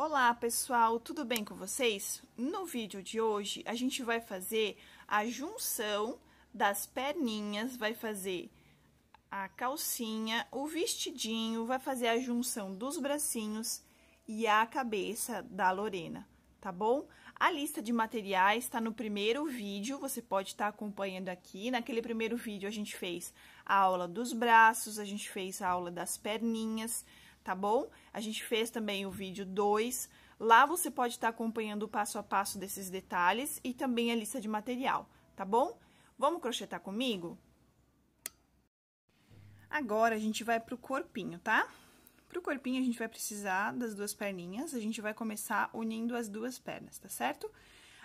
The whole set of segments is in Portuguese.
Olá, pessoal, tudo bem com vocês? No vídeo de hoje, a gente vai fazer a junção das perninhas, vai fazer a calcinha, o vestidinho, vai fazer a junção dos bracinhos e a cabeça da Lorena, tá bom? A lista de materiais tá no primeiro vídeo, você pode estar acompanhando aqui. Naquele primeiro vídeo, a gente fez a aula dos braços, a gente fez a aula das perninhas, tá bom? A gente fez também o vídeo 2, lá você pode estar acompanhando o passo a passo desses detalhes e também a lista de material, tá bom? Vamos crochetar comigo? Agora, a gente vai pro corpinho, tá? Pro corpinho, a gente vai precisar das duas perninhas, a gente vai começar unindo as duas pernas, tá certo?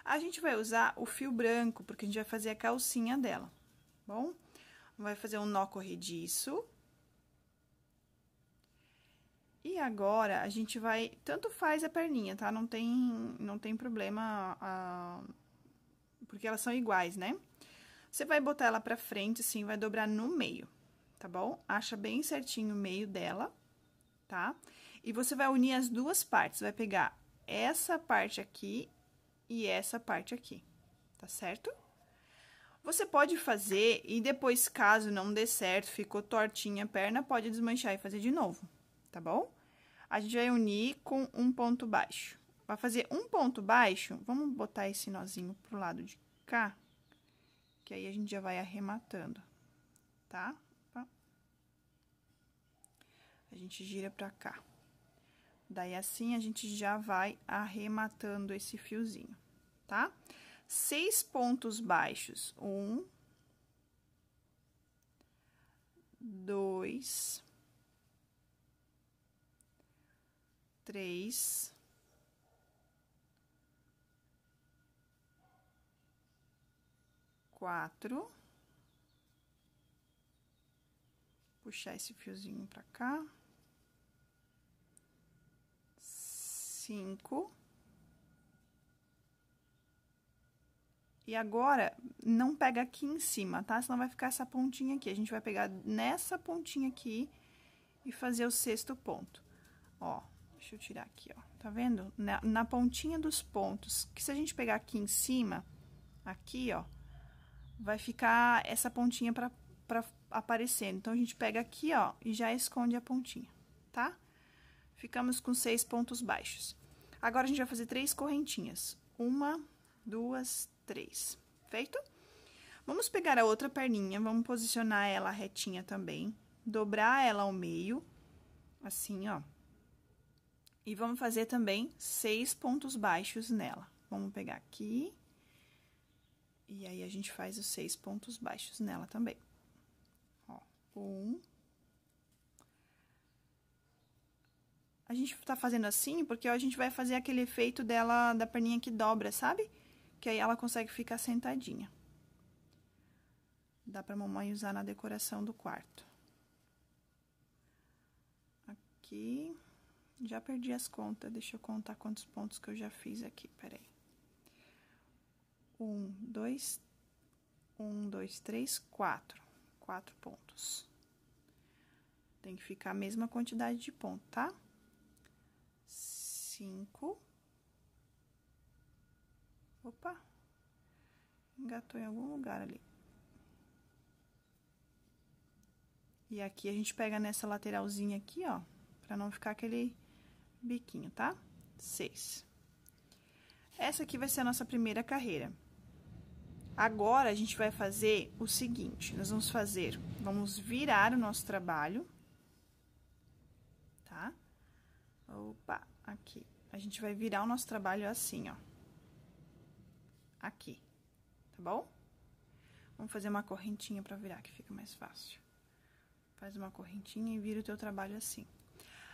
A gente vai usar o fio branco, porque a gente vai fazer a calcinha dela, bom? Vai fazer um nó corrediço. E agora, a gente vai... Tanto faz a perninha, tá? Não tem problema, porque elas são iguais, né? Você vai botar ela pra frente, assim, vai dobrar no meio, tá bom? Acha bem certinho o meio dela, tá? E você vai unir as duas partes, vai pegar essa parte aqui e essa parte aqui, tá certo? Você pode fazer e depois, caso não dê certo, ficou tortinha a perna, pode desmanchar e fazer de novo, tá bom? A gente vai unir com um ponto baixo. Vai fazer um ponto baixo, vamos botar esse nozinho pro lado de cá, que aí a gente já vai arrematando, tá? A gente gira pra cá. Daí, assim, a gente já vai arrematando esse fiozinho, tá? 6 pontos baixos. 1, 2, 3, 4. Puxar esse fiozinho pra cá. 5. E agora, não pega aqui em cima, tá? Senão vai ficar essa pontinha aqui. A gente vai pegar nessa pontinha aqui e fazer o 6º ponto. Ó, deixa eu tirar aqui, ó. Tá vendo? Na pontinha dos pontos, que se a gente pegar aqui em cima, aqui, ó, vai ficar essa pontinha pra aparecendo. Então, a gente pega aqui, ó, e já esconde a pontinha, tá? Ficamos com 6 pontos baixos. Agora, a gente vai fazer 3 correntinhas. 1, 2, 3. Feito? Vamos pegar a outra perninha, vamos posicionar ela retinha também. Dobrar ela ao meio, assim, ó. E vamos fazer também 6 pontos baixos nela. Vamos pegar aqui. E aí, a gente faz os 6 pontos baixos nela também. Ó, 1. A gente tá fazendo assim porque ó, a gente vai fazer aquele efeito dela, da perninha que dobra, sabe? Que aí ela consegue ficar sentadinha. Dá pra mamãe usar na decoração do quarto. Aqui. Já perdi as contas, deixa eu contar quantos pontos que eu já fiz aqui, peraí. 1, 2, 3, 4. 4 pontos. Tem que ficar a mesma quantidade de ponto, tá? 5. Opa! Engatou em algum lugar ali. E aqui a gente pega nessa lateralzinha aqui, ó, pra não ficar aquele biquinho, tá? 6. Essa aqui vai ser a nossa primeira carreira. Agora, a gente vai fazer o seguinte, nós vamos virar o nosso trabalho, tá? Opa, aqui. A gente vai virar o nosso trabalho assim, ó. Aqui, tá bom? Vamos fazer uma correntinha pra virar, que fica mais fácil. Faz uma correntinha e vira o teu trabalho assim.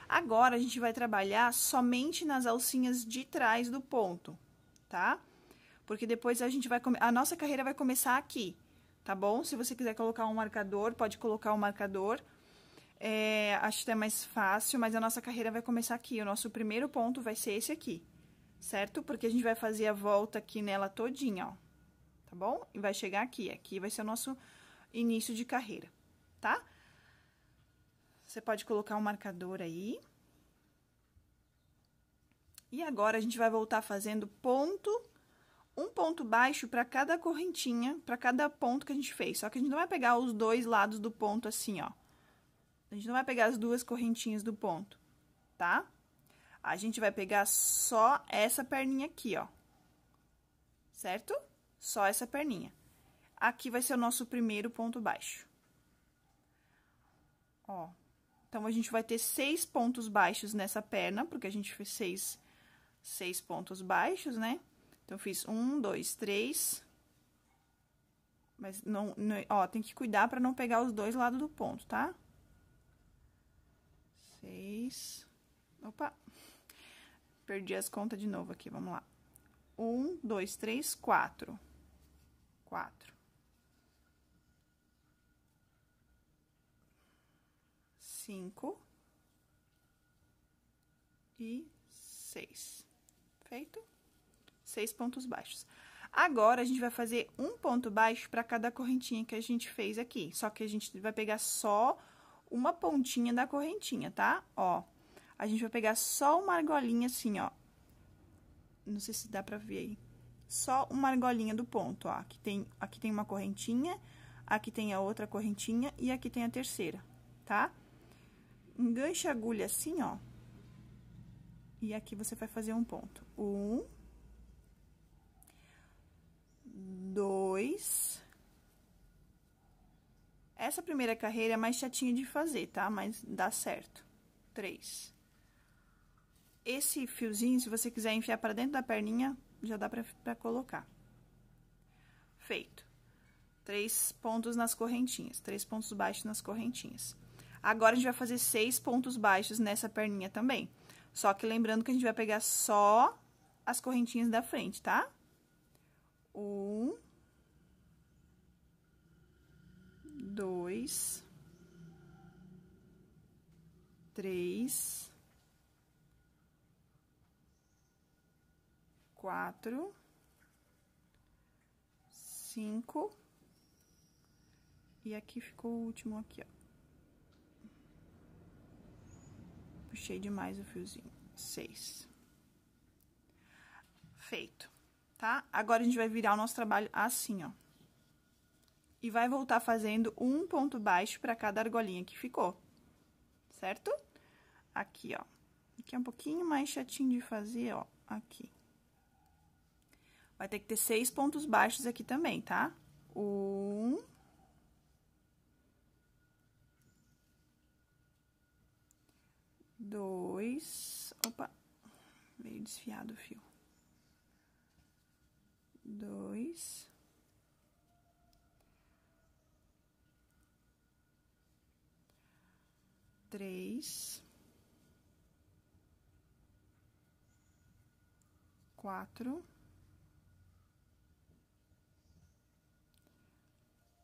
Agora, a gente vai trabalhar somente nas alcinhas de trás do ponto, tá? Porque depois a nossa carreira vai começar aqui, tá bom? Se você quiser colocar um marcador, pode colocar um marcador. Acho que é mais fácil, mas a nossa carreira vai começar aqui. O nosso primeiro ponto vai ser esse aqui, certo? Porque a gente vai fazer a volta aqui nela todinha, ó, tá bom? E vai chegar aqui. Aqui vai ser o nosso início de carreira, tá? Você pode colocar um marcador aí. E agora, a gente vai voltar fazendo um ponto baixo para cada correntinha, para cada ponto que a gente fez. Só que a gente não vai pegar os dois lados do ponto assim, ó. A gente não vai pegar as duas correntinhas do ponto, tá? A gente vai pegar só essa perninha aqui, ó. Certo? Só essa perninha. Aqui vai ser o nosso primeiro ponto baixo. Ó. Então, a gente vai ter 6 pontos baixos nessa perna, porque a gente fez 6 pontos baixos, né? Então, eu fiz 1, 2, 3. Mas, ó, tem que cuidar pra não pegar os dois lados do ponto, tá? 6. Opa! Perdi as contas de novo aqui, vamos lá. 1, 2, 3, 4. 4. 5 e 6. Feito? 6 pontos baixos. Agora, a gente vai fazer um ponto baixo para cada correntinha que a gente fez aqui. Só que a gente vai pegar só uma pontinha da correntinha, tá? Ó, a gente vai pegar só uma argolinha assim, ó. Não sei se dá pra ver aí. Só uma argolinha do ponto, ó. Aqui tem uma correntinha, aqui tem a outra correntinha e aqui tem a terceira, tá? Engancha a agulha assim, ó. E aqui você vai fazer um ponto. 1, 2. Essa primeira carreira é mais chatinha de fazer, tá? Mas dá certo. 3. Esse fiozinho, se você quiser enfiar pra dentro da perninha, já dá pra colocar. Feito. 3 pontos nas correntinhas. 3 pontos baixos nas correntinhas. Agora, a gente vai fazer 6 pontos baixos nessa perninha também. Só que lembrando que a gente vai pegar só as correntinhas da frente, tá? 1, 2, 3, 4, 5. E aqui ficou o último aqui, ó. Puxei demais o fiozinho. 6. Feito, tá? Agora, a gente vai virar o nosso trabalho assim, ó. E vai voltar fazendo um ponto baixo para cada argolinha que ficou, certo? Aqui, ó. Aqui é um pouquinho mais chatinho de fazer, ó. Aqui. Vai ter que ter 6 pontos baixos aqui também, tá? 1. 2, opa, veio desfiado o fio. 2, 3, 4,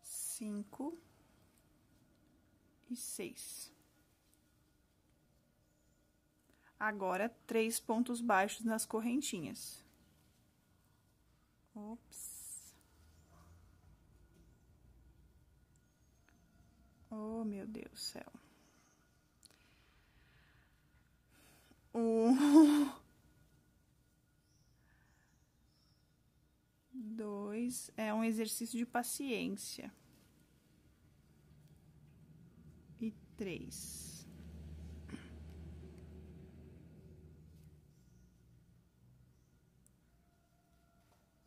5 e 6. Agora, 3 pontos baixos nas correntinhas. Ops. Oh, meu Deus do céu. 1, 2, é um exercício de paciência. E 3.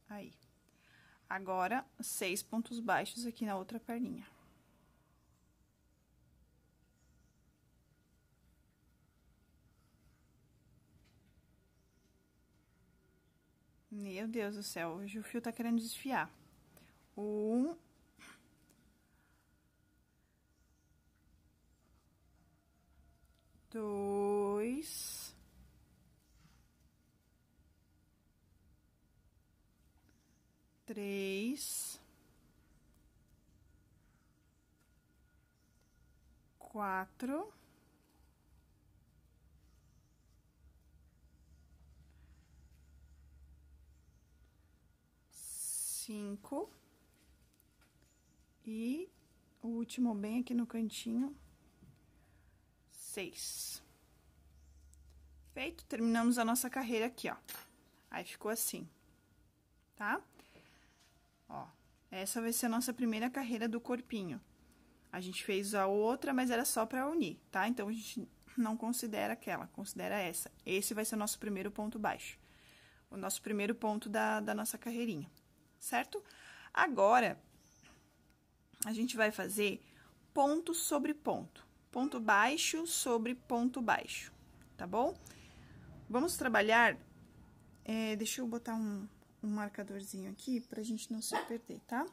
Aí. Agora, 6 pontos baixos aqui na outra perninha. Meu Deus do céu, hoje o fio tá querendo desfiar. 1, 2, 3, 4, 5 e o último bem aqui no cantinho, 6. Feito, terminamos a nossa carreira aqui, ó. Aí, ficou assim, tá? Ó, essa vai ser a nossa primeira carreira do corpinho. A gente fez a outra, mas era só pra unir, tá? Então, a gente não considera aquela, considera essa. Esse vai ser o nosso primeiro ponto baixo. O nosso primeiro ponto da nossa carreirinha, certo? Agora, a gente vai fazer ponto sobre ponto. Ponto baixo sobre ponto baixo, tá bom? Vamos trabalhar... deixa eu botar um marcadorzinho aqui pra gente não se perder, tá?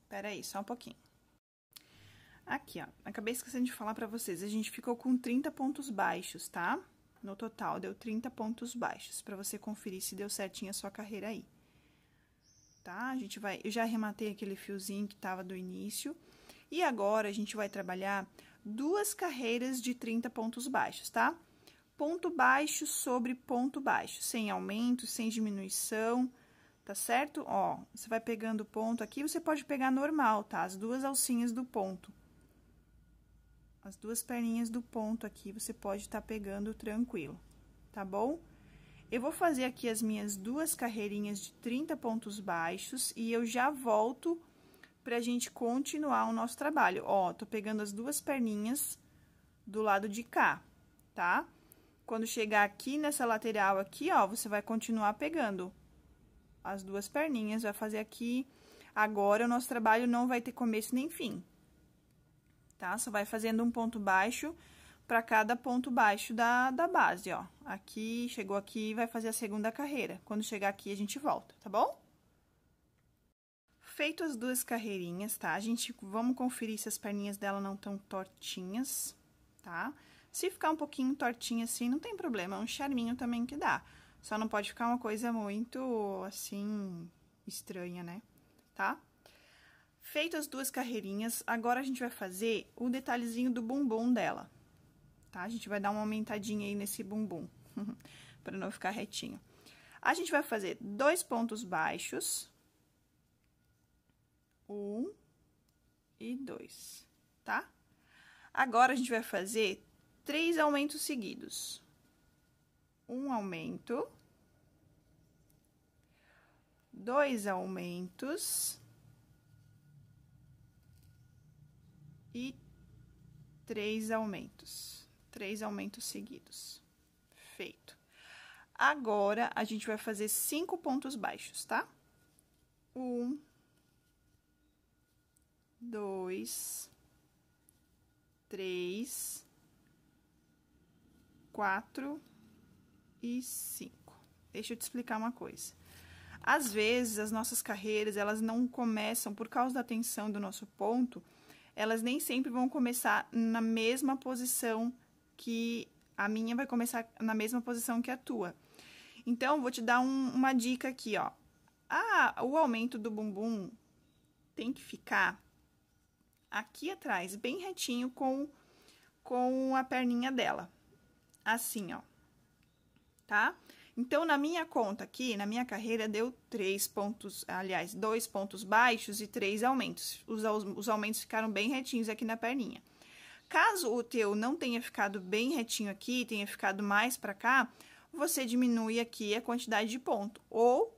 Pera aí, só um pouquinho. Aqui, ó, acabei esquecendo de falar pra vocês, a gente ficou com 30 pontos baixos, tá? No total, deu 30 pontos baixos, pra você conferir se deu certinho a sua carreira aí. Tá? A gente vai... Eu já arrematei aquele fiozinho que tava do início. E agora, a gente vai trabalhar 2 carreiras de 30 pontos baixos, tá? Ponto baixo sobre ponto baixo, sem aumento, sem diminuição, tá certo? Ó, você vai pegando o ponto aqui, você pode pegar normal, tá? As 2 alcinhas do ponto. As 2 perninhas do ponto aqui, você pode estar pegando tranquilo, tá bom? Eu vou fazer aqui as minhas 2 carreirinhas de 30 pontos baixos e eu já volto pra gente continuar o nosso trabalho. Ó, tô pegando as 2 perninhas do lado de cá, tá? Quando chegar aqui nessa lateral aqui, ó, você vai continuar pegando as 2 perninhas, vai fazer aqui. Agora, o nosso trabalho não vai ter começo nem fim, tá? Só vai fazendo um ponto baixo para cada ponto baixo da base, ó. Aqui, chegou aqui, vai fazer a segunda carreira. Quando chegar aqui, a gente volta, tá bom? Feito as 2 carreirinhas, tá? Vamos conferir se as perninhas dela não estão tortinhas, tá? Se ficar um pouquinho tortinha assim, não tem problema, é um charminho também que dá. Só não pode ficar uma coisa muito, assim, estranha, né? Tá? Feito as 2 carreirinhas, agora a gente vai fazer o detalhezinho do bumbum dela, tá? A gente vai dar uma aumentadinha aí nesse bumbum, pra não ficar retinho. A gente vai fazer 2 pontos baixos, 1 e 2, tá? Agora, a gente vai fazer 3 aumentos seguidos. Um aumento, 2 aumentos e 3 aumentos. 3 aumentos seguidos. Feito. Agora, a gente vai fazer 5 pontos baixos, tá? 1, 2, 3, 4 e 5. Deixa eu te explicar uma coisa. Às vezes, as nossas carreiras, elas não começam, por causa da tensão do nosso ponto, elas nem sempre vão começar na mesma posição que a minha vai começar na mesma posição que a tua. Então, vou te dar uma dica aqui, ó. O aumento do bumbum tem que ficar aqui atrás, bem retinho com a perninha dela. Assim, ó. Tá? Então, na minha conta aqui, na minha carreira, deu 3 pontos, aliás, 2 pontos baixos e 3 aumentos. Os aumentos ficaram bem retinhos aqui na perninha. Caso o teu não tenha ficado bem retinho aqui, tenha ficado mais pra cá, você diminui aqui a quantidade de ponto. Ou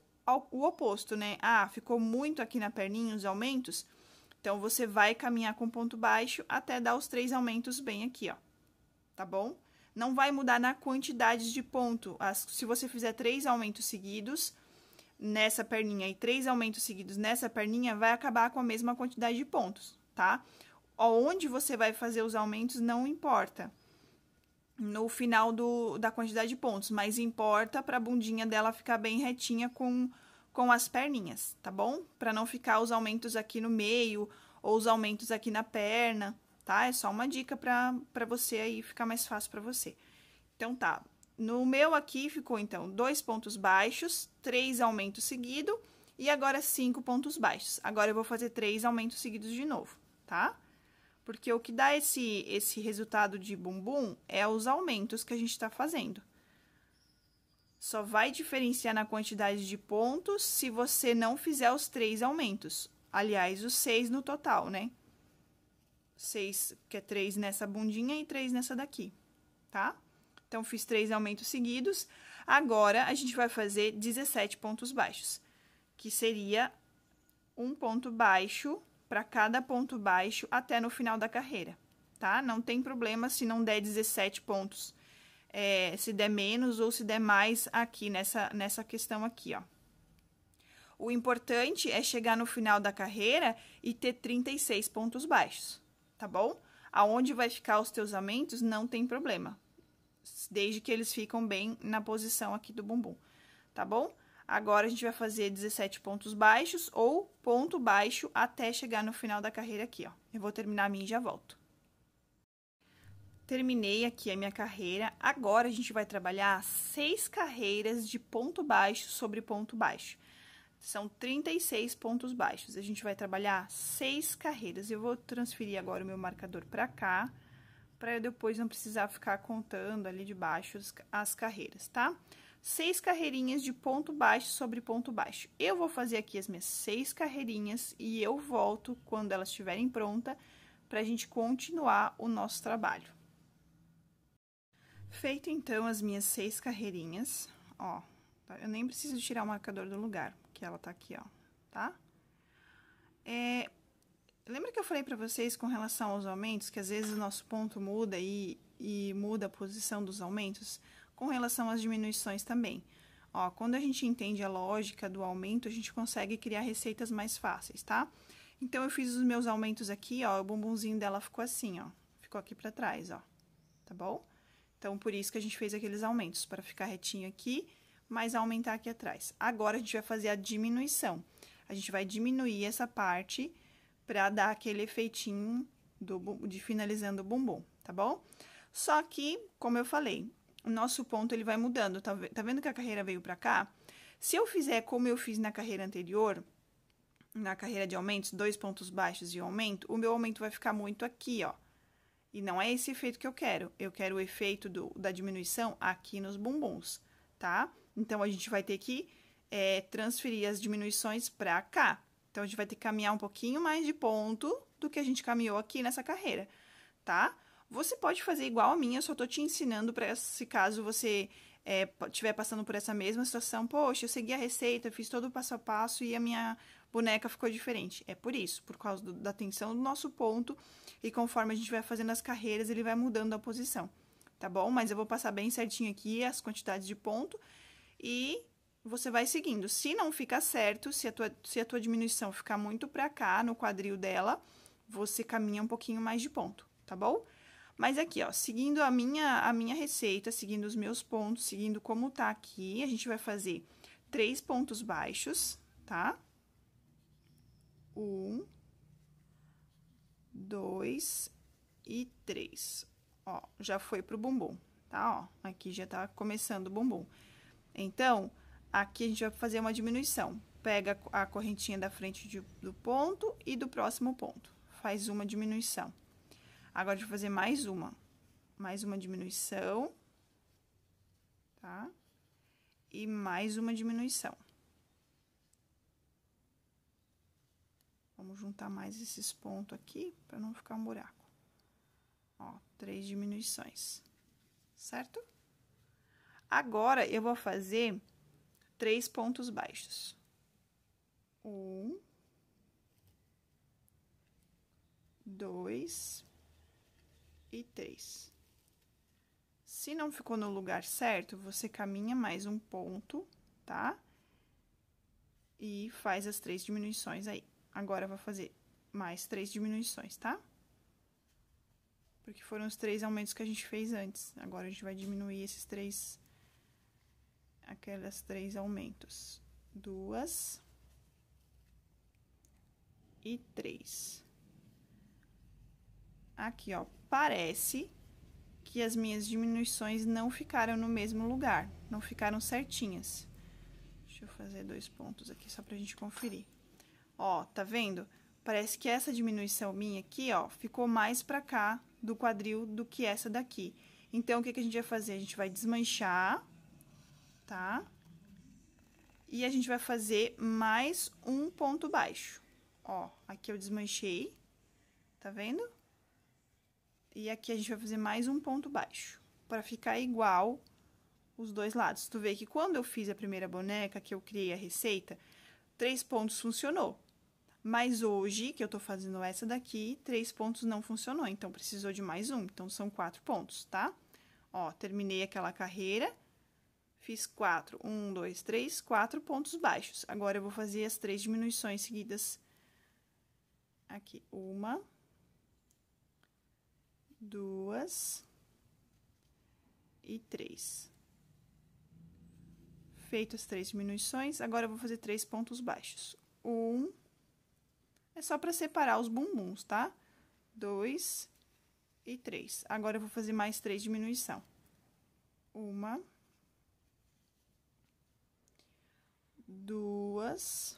o oposto, né? Ficou muito aqui na perninha os aumentos, então, você vai caminhar com ponto baixo até dar os 3 aumentos bem aqui, ó. Tá bom? Não vai mudar na quantidade de ponto. Se você fizer 3 aumentos seguidos nessa perninha e 3 aumentos seguidos nessa perninha, vai acabar com a mesma quantidade de pontos, tá? Onde você vai fazer os aumentos não importa no final da quantidade de pontos, mas importa pra bundinha dela ficar bem retinha com as perninhas, tá bom? Pra não ficar os aumentos aqui no meio ou os aumentos aqui na perna, tá? É só uma dica pra você aí ficar mais fácil pra você. Então, tá. No meu aqui ficou, então, 2 pontos baixos, 3 aumentos seguidos e agora 5 pontos baixos. Agora, eu vou fazer 3 aumentos seguidos de novo, tá? Porque o que dá esse resultado de bumbum é os aumentos que a gente tá fazendo. Só vai diferenciar na quantidade de pontos se você não fizer os 3 aumentos. Aliás, os 6 no total, né? 6, que é 3 nessa bundinha e 3 nessa daqui, tá? Então, fiz 3 aumentos seguidos. Agora, a gente vai fazer 17 pontos baixos, que seria um ponto baixo para cada ponto baixo até no final da carreira, tá? Não tem problema se não der 17 pontos, se der menos ou se der mais aqui nessa questão aqui, ó. O importante é chegar no final da carreira e ter 36 pontos baixos, tá bom? Aonde vai ficar os teus aumentos, não tem problema, desde que eles ficam bem na posição aqui do bumbum, tá bom? Agora, a gente vai fazer 17 pontos baixos ou ponto baixo até chegar no final da carreira aqui, ó. Eu vou terminar a minha e já volto. Terminei aqui a minha carreira. Agora, a gente vai trabalhar 6 carreiras de ponto baixo sobre ponto baixo. São 36 pontos baixos. A gente vai trabalhar 6 carreiras. Eu vou transferir agora o meu marcador para cá, para eu depois não precisar ficar contando ali de baixo as carreiras, tá? 6 carreirinhas de ponto baixo sobre ponto baixo. Eu vou fazer aqui as minhas 6 carreirinhas e eu volto quando elas estiverem prontas para a gente continuar o nosso trabalho. Feito, então, as minhas 6 carreirinhas, ó, eu nem preciso tirar o marcador do lugar, porque ela tá aqui, ó, tá? Lembra que eu falei pra vocês com relação aos aumentos, que às vezes o nosso ponto muda e muda a posição dos aumentos? Com relação às diminuições também. Ó, quando a gente entende a lógica do aumento, a gente consegue criar receitas mais fáceis, tá? Então, eu fiz os meus aumentos aqui, ó, o bumbumzinho dela ficou assim, ó, ficou aqui pra trás, ó, tá bom? Então, por isso que a gente fez aqueles aumentos, para ficar retinho aqui, mas aumentar aqui atrás. Agora, a gente vai fazer a diminuição. A gente vai diminuir essa parte para dar aquele efeitinho de finalizando o bumbum, tá bom? Só que, como eu falei, o nosso ponto ele vai mudando. Tá vendo que a carreira veio para cá? Se eu fizer como eu fiz na carreira anterior, na carreira de aumentos, 2 pontos baixos e um aumento, o meu aumento vai ficar muito aqui, ó. E não é esse efeito que eu quero. Eu quero o efeito da diminuição aqui nos bumbuns, tá? Então, a gente vai ter que transferir as diminuições para cá. Então, a gente vai ter que caminhar um pouquinho mais de ponto do que a gente caminhou aqui nessa carreira, tá? Você pode fazer igual a minha, eu só tô te ensinando para se caso você estiver passando por essa mesma situação. Poxa, eu segui a receita, fiz todo o passo a passo e a minha boneca ficou diferente. É por isso, por causa da tensão do nosso ponto, e conforme a gente vai fazendo as carreiras, ele vai mudando a posição, tá bom? Mas eu vou passar bem certinho aqui as quantidades de ponto e você vai seguindo. Se não ficar certo, se a tua diminuição ficar muito pra cá, no quadril dela, você caminha um pouquinho mais de ponto, tá bom? Mas aqui, ó, seguindo a minha receita, seguindo os meus pontos, seguindo como tá aqui, a gente vai fazer 3 pontos baixos, tá? 1, 2 e 3. Ó, já foi pro bumbum, tá? Ó, aqui já tá começando o bumbum. Então, aqui a gente vai fazer uma diminuição. Pega a correntinha da frente do ponto e do próximo ponto. Faz uma diminuição. Agora, a gente vai fazer mais uma diminuição, tá? E mais uma diminuição. Vamos juntar mais esses pontos aqui, para não ficar um buraco. Ó, 3 diminuições, certo? Agora, eu vou fazer 3 pontos baixos. 1, 2 e 3. Se não ficou no lugar certo, você caminha mais um ponto, tá? E faz as 3 diminuições aí. Agora, eu vou fazer mais 3 diminuições, tá? Porque foram os 3 aumentos que a gente fez antes. Agora, a gente vai diminuir aquelas 3 aumentos. 2 e 3. Aqui, ó, parece que as minhas diminuições não ficaram no mesmo lugar, não ficaram certinhas. Deixa eu fazer 2 pontos aqui só pra gente conferir. Ó, tá vendo? Parece que essa diminuição minha aqui, ó, ficou mais pra cá do quadril do que essa daqui. Então, o que a gente vai fazer? A gente vai desmanchar, tá? E a gente vai fazer mais um ponto baixo. Ó, aqui eu desmanchei, tá vendo? E aqui a gente vai fazer mais um ponto baixo, para ficar igual os dois lados. Tu vê que quando eu fiz a primeira boneca, que eu criei a receita, 3 pontos funcionou. Mas hoje, que eu tô fazendo essa daqui, 3 pontos não funcionou, então precisou de mais um. Então, são 4 pontos, tá? Ó, terminei aquela carreira, fiz 4, 1, 2, 3, 4 pontos baixos. Agora, eu vou fazer as 3 diminuições seguidas aqui. 1, 2 e 3. Feito as 3 diminuições, agora eu vou fazer 3 pontos baixos. 1, é só para separar os bumbuns, tá? 2 e 3. Agora, eu vou fazer mais 3 diminuição. 1, 2,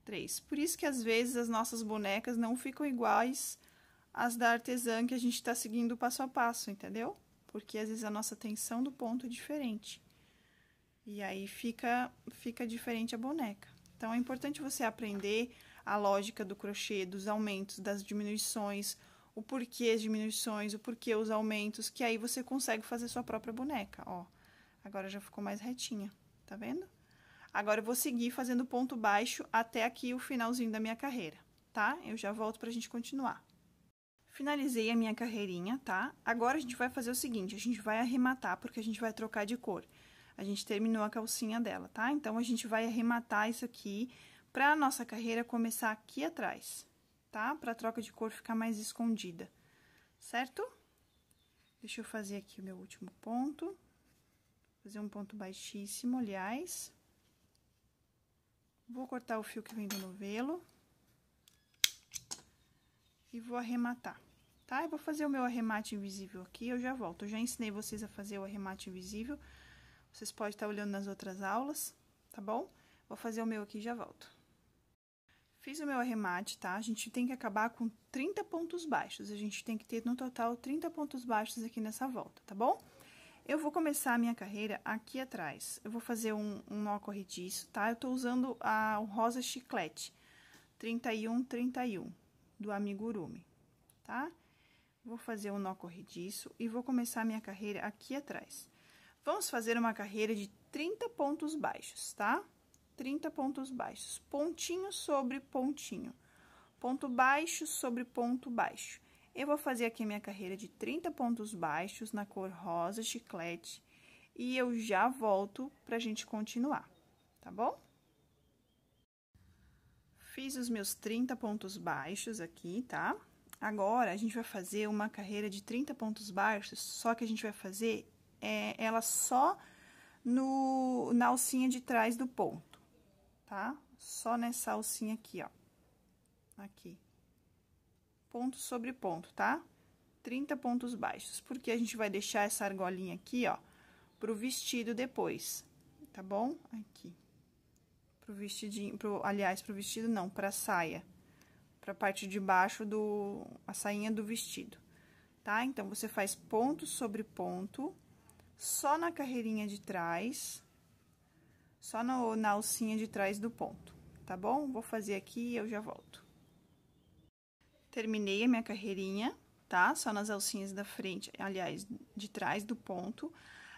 3. Por isso que, às vezes, as nossas bonecas não ficam iguais às da artesã, que a gente tá seguindo passo a passo, entendeu? Porque, às vezes, a nossa tensão do ponto é diferente. E aí, fica diferente a boneca. Então, é importante você aprender a lógica do crochê, dos aumentos, das diminuições, o porquê as diminuições, o porquê os aumentos, que aí você consegue fazer sua própria boneca, ó. Agora, já ficou mais retinha, tá vendo? Agora, eu vou seguir fazendo ponto baixo até aqui o finalzinho da minha carreira, tá? Eu já volto pra gente continuar. Finalizei a minha carreirinha, tá? Agora, a gente vai fazer o seguinte, a gente vai arrematar, porque a gente vai trocar de cor. A gente terminou a calcinha dela, tá? Então, a gente vai arrematar isso aqui pra nossa carreira começar aqui atrás, tá? Pra troca de cor ficar mais escondida, certo? Deixa eu fazer aqui o meu último ponto. Fazer um ponto baixíssimo, aliás. Vou cortar o fio que vem do novelo. E vou arrematar, tá? Eu vou fazer o meu arremate invisível aqui, eu já volto. Eu já ensinei vocês a fazer o arremate invisível. Vocês podem estar olhando nas outras aulas, tá bom? Vou fazer o meu aqui e já volto. Fiz o meu arremate, tá? A gente tem que acabar com 30 pontos baixos. A gente tem que ter, no total, 30 pontos baixos aqui nessa volta, tá bom? Eu vou começar a minha carreira aqui atrás. Eu vou fazer um nó corrediço, tá? Eu tô usando o rosa chiclete, 31, 31, do amigurumi, tá? Vou fazer um nó corrediço e vou começar a minha carreira aqui atrás. Vamos fazer uma carreira de 30 pontos baixos, tá? 30 pontos baixos, pontinho sobre pontinho, ponto baixo sobre ponto baixo. Eu vou fazer aqui minha carreira de 30 pontos baixos na cor rosa chiclete e eu já volto pra gente continuar, tá bom? Fiz os meus 30 pontos baixos aqui, tá? Agora, a gente vai fazer uma carreira de 30 pontos baixos, só que a gente vai fazer ela só na alcinha de trás do ponto, tá? Só nessa alcinha aqui, ó. Aqui. Ponto sobre ponto, tá? 30 pontos baixos, porque a gente vai deixar essa argolinha aqui, ó, pro vestido depois, tá bom? Aqui. Pro vestidinho, aliás, pro vestido não, pra saia. Pra parte de baixo a sainha do vestido, tá? Então, você faz ponto sobre ponto, só na carreirinha de trás, só na alcinha de trás do ponto, tá bom? Vou fazer aqui e eu já volto. Terminei a minha carreirinha, tá? Só nas alcinhas da frente, aliás, de trás do ponto.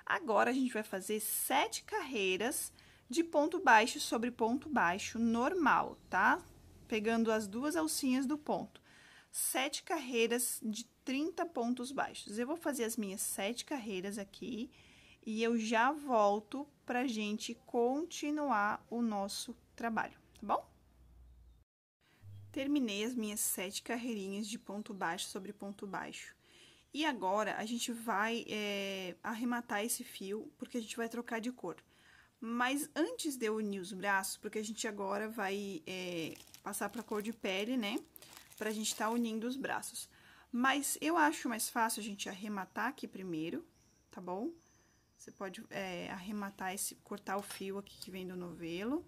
Agora, a gente vai fazer 7 carreiras de ponto baixo sobre ponto baixo normal, tá? Pegando as 2 alcinhas do ponto. 7 carreiras de 30 pontos baixos. Eu vou fazer as minhas 7 carreiras aqui e eu já volto pra gente continuar o nosso trabalho, tá bom? Terminei as minhas 7 carreirinhas de ponto baixo sobre ponto baixo. E agora, a gente vai arrematar esse fio, porque a gente vai trocar de cor. Mas antes de eu unir os braços, porque a gente agora vai passar pra cor de pele, né? Pra gente tá unindo os braços. Mas eu acho mais fácil a gente arrematar aqui primeiro, tá bom? Você pode arrematar cortar o fio aqui que vem do novelo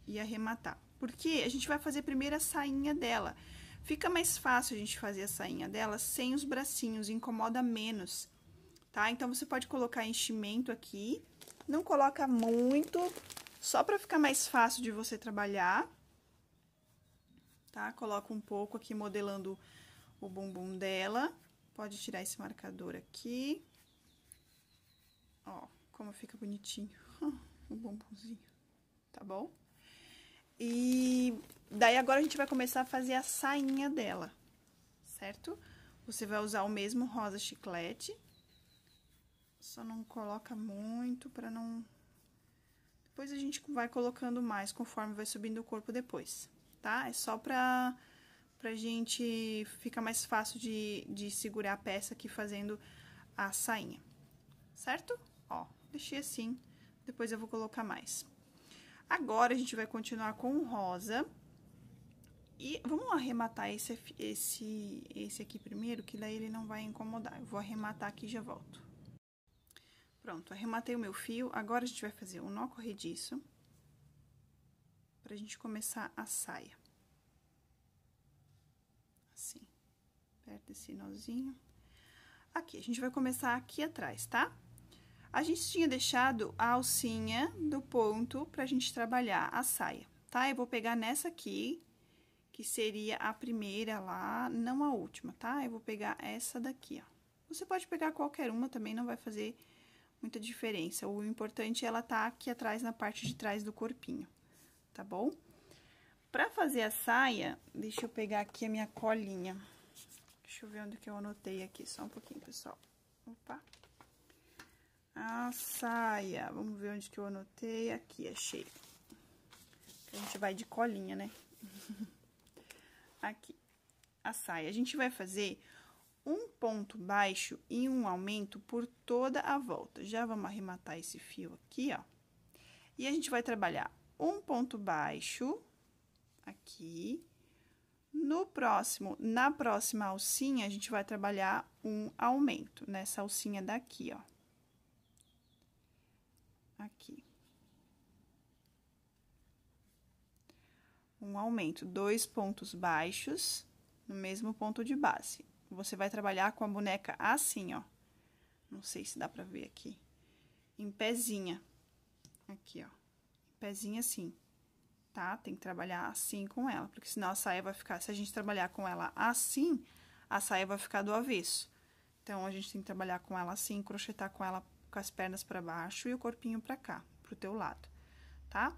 e arrematar. Porque a gente vai fazer primeiro a sainha dela. Fica mais fácil a gente fazer a sainha dela sem os bracinhos, incomoda menos, tá? Então, você pode colocar enchimento aqui, não coloca muito, só pra ficar mais fácil de você trabalhar, tá? Coloca um pouco aqui modelando o bumbum dela Pode tirar esse marcador aqui. Ó, como fica bonitinho. O bombonzinho, tá bom? E daí agora a gente vai começar a fazer a sainha dela, certo? Você vai usar o mesmo rosa chiclete. Só não coloca muito pra não... Depois a gente vai colocando mais conforme vai subindo o corpo depois, tá? É só pra gente ficar mais fácil de segurar a peça aqui fazendo a sainha, certo? Ó, deixei assim, depois eu vou colocar mais. Agora, a gente vai continuar com o rosa. E vamos arrematar esse aqui primeiro, que daí ele não vai incomodar. Eu vou arrematar aqui e já volto. Pronto, arrematei o meu fio. Agora, a gente vai fazer um nó corrediço. Pra gente começar a saia. Assim. Aperta esse nozinho. Aqui, a gente vai começar aqui atrás, tá? A gente tinha deixado a alcinha do ponto pra gente trabalhar a saia, tá? Eu vou pegar nessa aqui, que seria a primeira lá, não a última, tá? Eu vou pegar essa daqui, ó. Você pode pegar qualquer uma também, não vai fazer muita diferença. O importante é ela tá aqui atrás, na parte de trás do corpinho, tá bom? Pra fazer a saia, deixa eu pegar aqui a minha colinha. Deixa eu ver onde que eu anotei aqui, só um pouquinho, pessoal. Opa! A saia, vamos ver onde que eu anotei. Aqui, achei. A gente vai de colinha, né? Aqui, a saia. A gente vai fazer um ponto baixo e um aumento por toda a volta. Já vamos arrematar esse fio aqui, ó. E a gente vai trabalhar um ponto baixo aqui. Na próxima alcinha, a gente vai trabalhar um aumento nessa alcinha daqui, ó. Aqui. Um aumento, 2 pontos baixos no mesmo ponto de base. Você vai trabalhar com a boneca assim, ó. Não sei se dá pra ver aqui. Em pezinha. Aqui, ó. Em pezinha assim, tá? Tem que trabalhar assim com ela, porque senão a saia vai ficar... Se a gente trabalhar com ela assim, a saia vai ficar do avesso. Então, a gente tem que trabalhar com ela assim, crochetar com ela com as pernas pra baixo e o corpinho pra cá, pro teu lado, tá?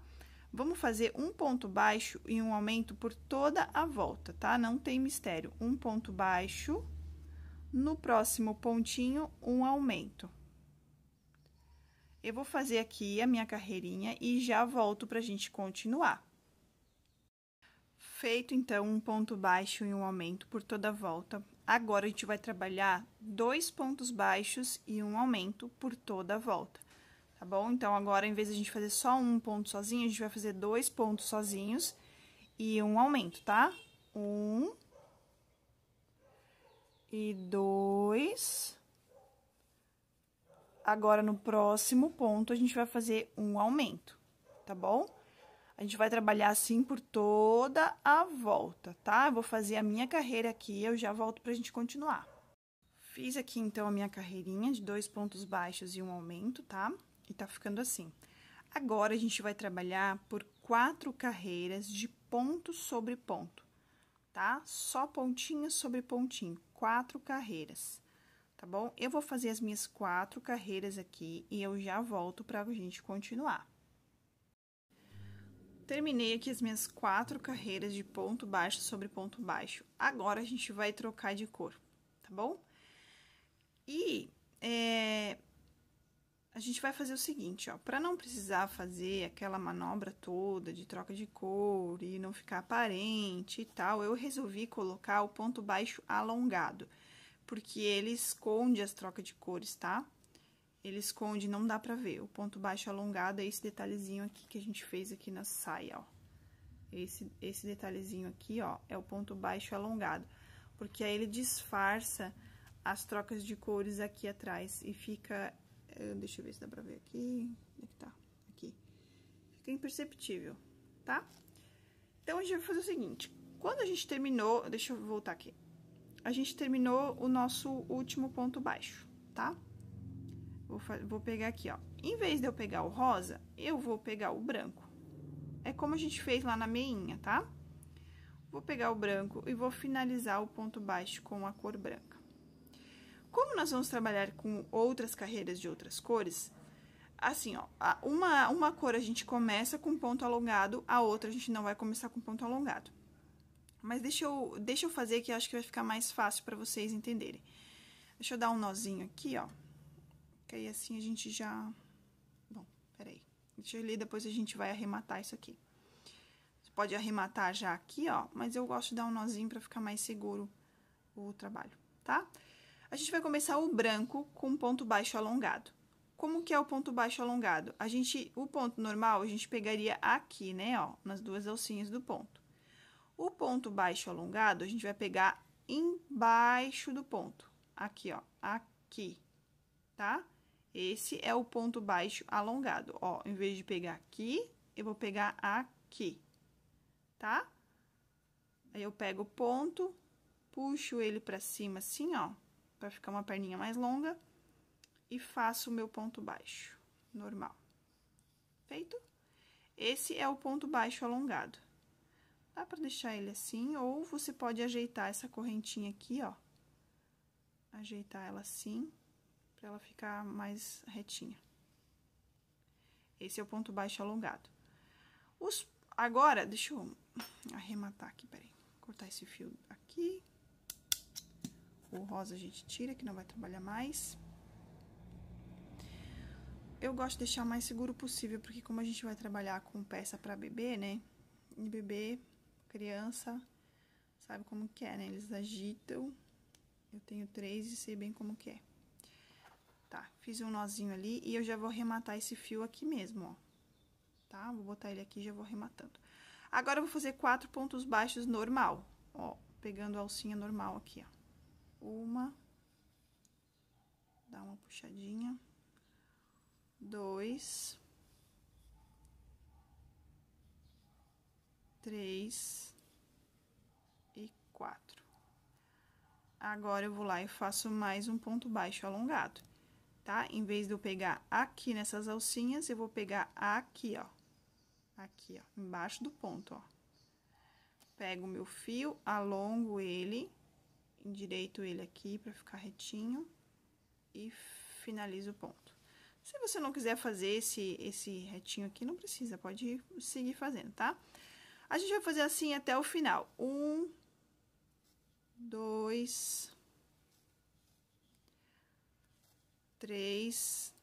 Vamos fazer um ponto baixo e um aumento por toda a volta, tá? Não tem mistério. Um ponto baixo, no próximo pontinho, um aumento. Eu vou fazer aqui a minha carreirinha e já volto pra gente continuar. Feito, então, um ponto baixo e um aumento por toda a volta. Agora, a gente vai trabalhar 2 pontos baixos e um aumento por toda a volta, tá bom? Então, agora, em vez de a gente fazer só um ponto sozinho, a gente vai fazer 2 pontos sozinhos e um aumento, tá? 1 e 2. Agora, no próximo ponto, a gente vai fazer um aumento, tá bom? A gente vai trabalhar assim por toda a volta, tá? Eu vou fazer a minha carreira aqui, eu já volto pra gente continuar. Fiz aqui, então, a minha carreirinha de 2 pontos baixos e um aumento, tá? E tá ficando assim. Agora, a gente vai trabalhar por 4 carreiras de ponto sobre ponto, tá? Só pontinho sobre pontinho, 4 carreiras, tá bom? Eu vou fazer as minhas 4 carreiras aqui e eu já volto pra gente continuar. Terminei aqui as minhas 4 carreiras de ponto baixo sobre ponto baixo. Agora, a gente vai trocar de cor, tá bom? E, a gente vai fazer o seguinte, ó. Pra não precisar fazer aquela manobra toda de troca de cor e não ficar aparente e tal, eu resolvi colocar o ponto baixo alongado, porque ele esconde as trocas de cores, tá? Ele esconde, não dá pra ver. O ponto baixo alongado é esse detalhezinho aqui que a gente fez aqui na saia, ó. Esse detalhezinho aqui, ó, é o ponto baixo alongado. Porque aí ele disfarça as trocas de cores aqui atrás e fica... Deixa eu ver se dá pra ver aqui. Onde é que tá? Aqui. Fica imperceptível, tá? Então, a gente vai fazer o seguinte. Quando a gente terminou... Deixa eu voltar aqui. A gente terminou o nosso último ponto baixo, tá? Vou pegar aqui, ó. Em vez de eu pegar o rosa, eu vou pegar o branco. É como a gente fez lá na meinha, tá? Vou pegar o branco e vou finalizar o ponto baixo com a cor branca. Como nós vamos trabalhar com outras carreiras de outras cores, assim, ó, uma cor a gente começa com ponto alongado, a outra a gente não vai começar com ponto alongado. Mas deixa eu fazer que eu acho que vai ficar mais fácil para vocês entenderem. Deixa eu dar um nozinho aqui, ó. Que aí assim a gente já... Bom, peraí. Deixa eu ler, depois a gente vai arrematar isso aqui. Você pode arrematar já aqui, ó, mas eu gosto de dar um nozinho para ficar mais seguro o trabalho, tá? A gente vai começar o branco com ponto baixo alongado. Como que é o ponto baixo alongado? O ponto normal, a gente pegaria aqui, né, ó, nas duas alcinhas do ponto. O ponto baixo alongado, a gente vai pegar embaixo do ponto. Aqui, ó, aqui, tá? Esse é o ponto baixo alongado, ó. Em vez de pegar aqui, eu vou pegar aqui, tá? Aí, eu pego o ponto, puxo ele pra cima assim, ó, pra ficar uma perninha mais longa. E faço o meu ponto baixo, normal. Feito? Esse é o ponto baixo alongado. Dá pra deixar ele assim, ou você pode ajeitar essa correntinha aqui, ó. Ajeitar ela assim, pra ela ficar mais retinha. Esse é o ponto baixo alongado. Agora, deixa eu arrematar aqui, peraí. Cortar esse fio aqui. O rosa a gente tira, que não vai trabalhar mais. Eu gosto de deixar o mais seguro possível, porque como a gente vai trabalhar com peça para bebê, né? E bebê, criança, sabe como que é, né? Eles agitam. Eu tenho 3 e sei bem como que é. Tá, fiz um nozinho ali e eu já vou arrematar esse fio aqui mesmo, ó. Tá? Vou botar ele aqui e já vou arrematando. Agora, eu vou fazer 4 pontos baixos normal, ó. Pegando a alcinha normal aqui, ó. Uma. Dá uma puxadinha. 2, 3 e 4. Agora, eu vou lá e faço mais um ponto baixo alongado, tá? Em vez de eu pegar aqui nessas alcinhas, eu vou pegar aqui, ó. Aqui, ó, embaixo do ponto, ó. Pego o meu fio, alongo ele, endireito ele aqui pra ficar retinho e finalizo o ponto. Se você não quiser fazer esse retinho aqui, não precisa, pode seguir fazendo, tá? A gente vai fazer assim até o final. 1, 2, 3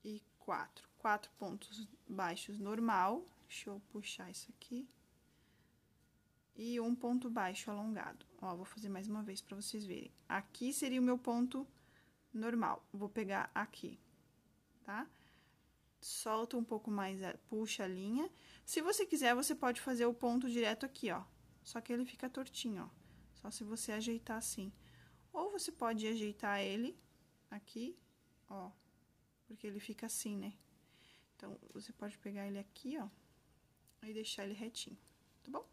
e 4. 4 pontos baixos normal. Deixa eu puxar isso aqui. E um ponto baixo alongado. Ó, vou fazer mais uma vez pra vocês verem. Aqui seria o meu ponto normal. Vou pegar aqui, tá? Solta um pouco mais, puxa a linha. Se você quiser, você pode fazer o ponto direto aqui, ó. Só que ele fica tortinho, ó. Só se você ajeitar assim. Ou você pode ajeitar ele aqui, ó. Porque ele fica assim, né? Então, você pode pegar ele aqui, ó. E deixar ele retinho, tá bom?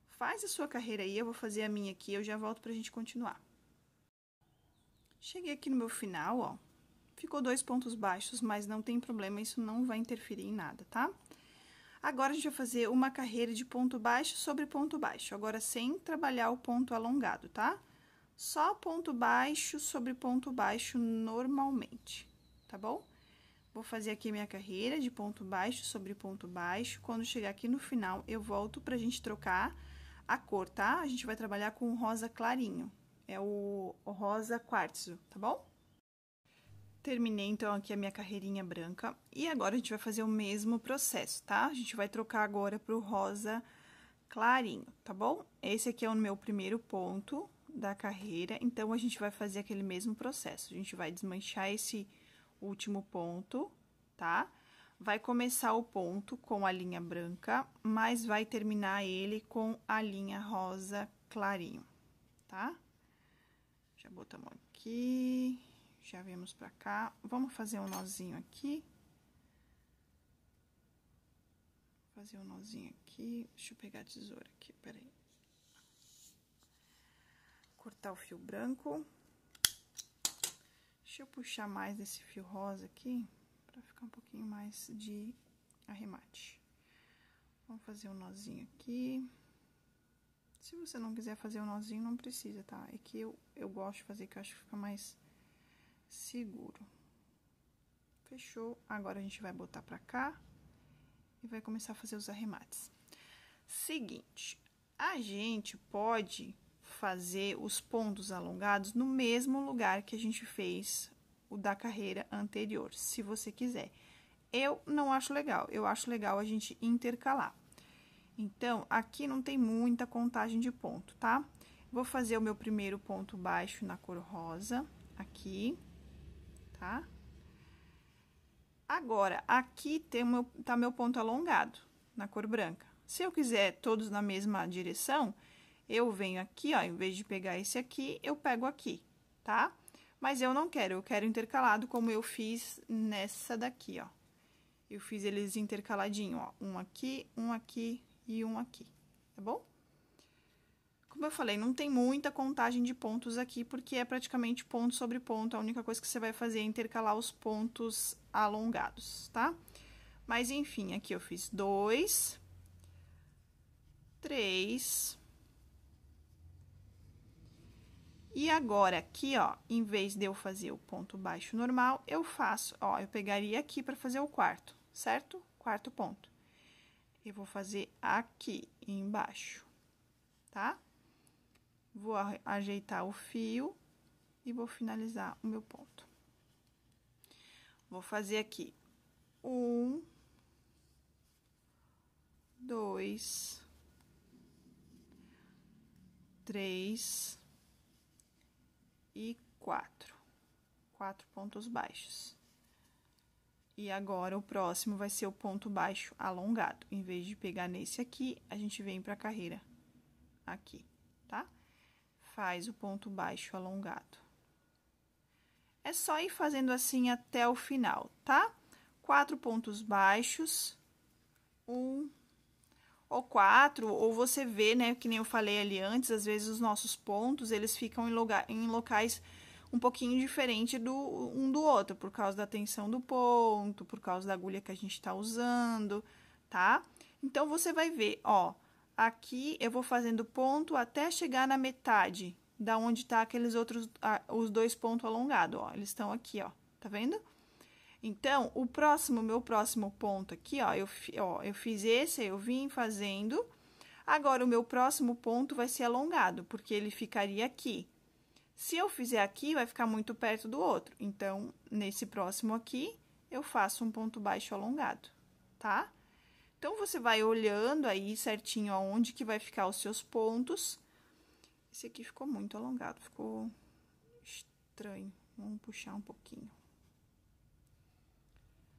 Faz a sua carreira aí, eu vou fazer a minha aqui, eu já volto pra gente continuar. Cheguei aqui no meu final, ó. Ficou 2 pontos baixos, mas não tem problema, isso não vai interferir em nada, tá? Agora, a gente vai fazer uma carreira de ponto baixo sobre ponto baixo. Agora, sem trabalhar o ponto alongado, tá? Só ponto baixo sobre ponto baixo normalmente, tá bom? Vou fazer aqui minha carreira de ponto baixo sobre ponto baixo. Quando chegar aqui no final, eu volto pra gente trocar a cor, tá? A gente vai trabalhar com o rosa clarinho. É o rosa quartzo, tá bom? Terminei, então, aqui a minha carreirinha branca. E agora, a gente vai fazer o mesmo processo, tá? A gente vai trocar agora pro rosa clarinho, tá bom? Esse aqui é o meu primeiro ponto da carreira. Então, a gente vai fazer aquele mesmo processo. A gente vai desmanchar esse último ponto, tá? Vai começar o ponto com a linha branca, mas vai terminar ele com a linha rosa clarinho, tá? Já botamos aqui, já viemos pra cá. Vamos fazer um nozinho aqui. Fazer um nozinho aqui. Deixa eu pegar a tesoura aqui, peraí. Cortar o fio branco. Deixa eu puxar mais esse fio rosa aqui, pra ficar um pouquinho mais de arremate. Vamos fazer um nozinho aqui. Se você não quiser fazer o nozinho, não precisa, tá? É que eu gosto de fazer, que eu acho que fica mais seguro. Fechou? Agora, a gente vai botar pra cá e vai começar a fazer os arremates. Seguinte, a gente pode fazer os pontos alongados no mesmo lugar que a gente fez o da carreira anterior, se você quiser. Eu não acho legal, eu acho legal a gente intercalar. Então, aqui não tem muita contagem de ponto, tá? Vou fazer o meu primeiro ponto baixo na cor rosa, aqui, tá? Agora, aqui tá meu ponto alongado, na cor branca. Se eu quiser todos na mesma direção, eu venho aqui, ó, em vez de pegar esse aqui, eu pego aqui, tá? Mas eu não quero, eu quero intercalado, como eu fiz nessa daqui, ó. Eu fiz eles intercaladinho, ó, um aqui e um aqui, tá bom? Como eu falei, não tem muita contagem de pontos aqui, porque é praticamente ponto sobre ponto. A única coisa que você vai fazer é intercalar os pontos alongados, tá? Mas, enfim, aqui eu fiz 2, 3. E agora, aqui, ó, em vez de eu fazer o ponto baixo normal, eu faço, ó, eu pegaria aqui para fazer o quarto, certo? Quarto ponto. Eu vou fazer aqui embaixo, tá? Vou ajeitar o fio e vou finalizar o meu ponto. Vou fazer aqui 1, 2, 3 e 4. 4 pontos baixos. E agora, o próximo vai ser o ponto baixo alongado. Em vez de pegar nesse aqui, a gente vem pra carreira aqui, tá? Faz o ponto baixo alongado. É só ir fazendo assim até o final, tá? 4 pontos baixos, 1 ou 4, ou você vê, né, que nem eu falei ali antes, às vezes os nossos pontos, eles ficam em locais um pouquinho diferente um do outro, por causa da tensão do ponto, por causa da agulha que a gente tá usando, tá? Então, você vai ver, ó, aqui eu vou fazendo ponto até chegar na metade, da onde tá aqueles outros, os 2 pontos alongados, ó, eles estão aqui, ó, tá vendo? Então, meu próximo ponto aqui, ó, eu fiz esse, eu vim fazendo. Agora, o meu próximo ponto vai ser alongado, porque ele ficaria aqui. Se eu fizer aqui, vai ficar muito perto do outro. Então, nesse próximo aqui, eu faço um ponto baixo alongado, tá? Então, você vai olhando aí certinho aonde que vai ficar os seus pontos. Esse aqui ficou muito alongado, ficou estranho. Vamos puxar um pouquinho.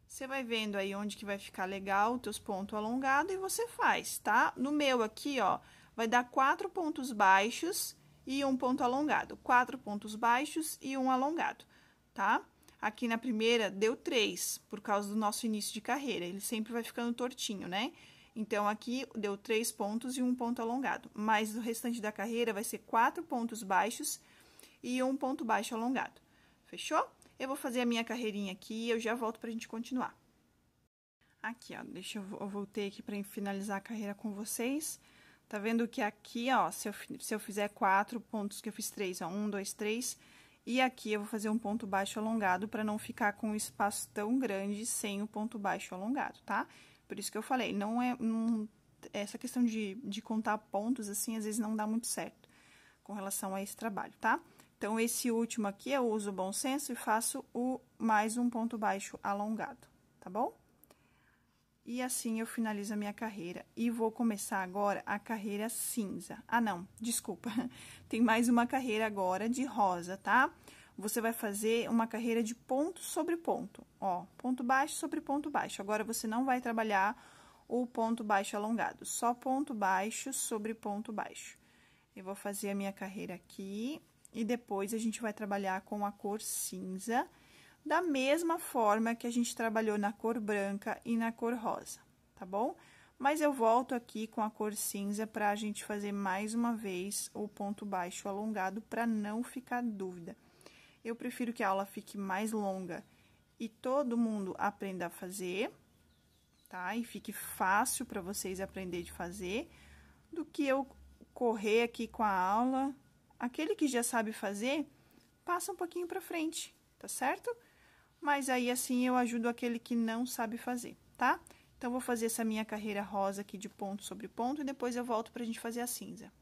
Você vai vendo aí onde que vai ficar legal os teus pontos alongados e você faz, tá? No meu aqui, ó, vai dar 4 pontos baixos e um ponto alongado. 4 pontos baixos e um alongado, tá? Aqui na primeira deu 3, por causa do nosso início de carreira. Ele sempre vai ficando tortinho, né? Então, aqui deu 3 pontos e um ponto alongado. Mas o restante da carreira vai ser 4 pontos baixos e um ponto baixo alongado. Fechou? Eu vou fazer a minha carreirinha aqui e eu já volto pra gente continuar. Aqui, ó, eu voltei aqui pra finalizar a carreira com vocês. Tá vendo que aqui, ó, se eu fizer 4 pontos, que eu fiz 3, ó, 1, 2, 3, e aqui eu vou fazer um ponto baixo alongado pra não ficar com um espaço tão grande sem o ponto baixo alongado, tá? Por isso que eu falei, essa questão de contar pontos, assim, às vezes não dá muito certo com relação a esse trabalho, tá? Então, esse último aqui, eu uso o bom senso e faço mais um ponto baixo alongado, tá bom? E assim, eu finalizo a minha carreira. E vou começar agora a carreira cinza. Ah, não, desculpa. Tem mais uma carreira agora de rosa, tá? Você vai fazer uma carreira de ponto sobre ponto, ó. Ponto baixo sobre ponto baixo. Agora, você não vai trabalhar o ponto baixo alongado, só ponto baixo sobre ponto baixo. Eu vou fazer a minha carreira aqui. E depois, a gente vai trabalhar com a cor cinza, da mesma forma que a gente trabalhou na cor branca e na cor rosa, tá bom? Mas eu volto aqui com a cor cinza pra gente fazer mais uma vez o ponto baixo alongado, pra não ficar dúvida. Eu prefiro que a aula fique mais longa e todo mundo aprenda a fazer, tá? E fique fácil pra vocês aprenderem de fazer, do que eu correr aqui com a aula. Aquele que já sabe fazer, passa um pouquinho pra frente, tá certo? Mas aí, assim, eu ajudo aquele que não sabe fazer, tá? Então, vou fazer essa minha carreira rosa aqui de ponto sobre ponto e depois eu volto pra gente fazer a cinza.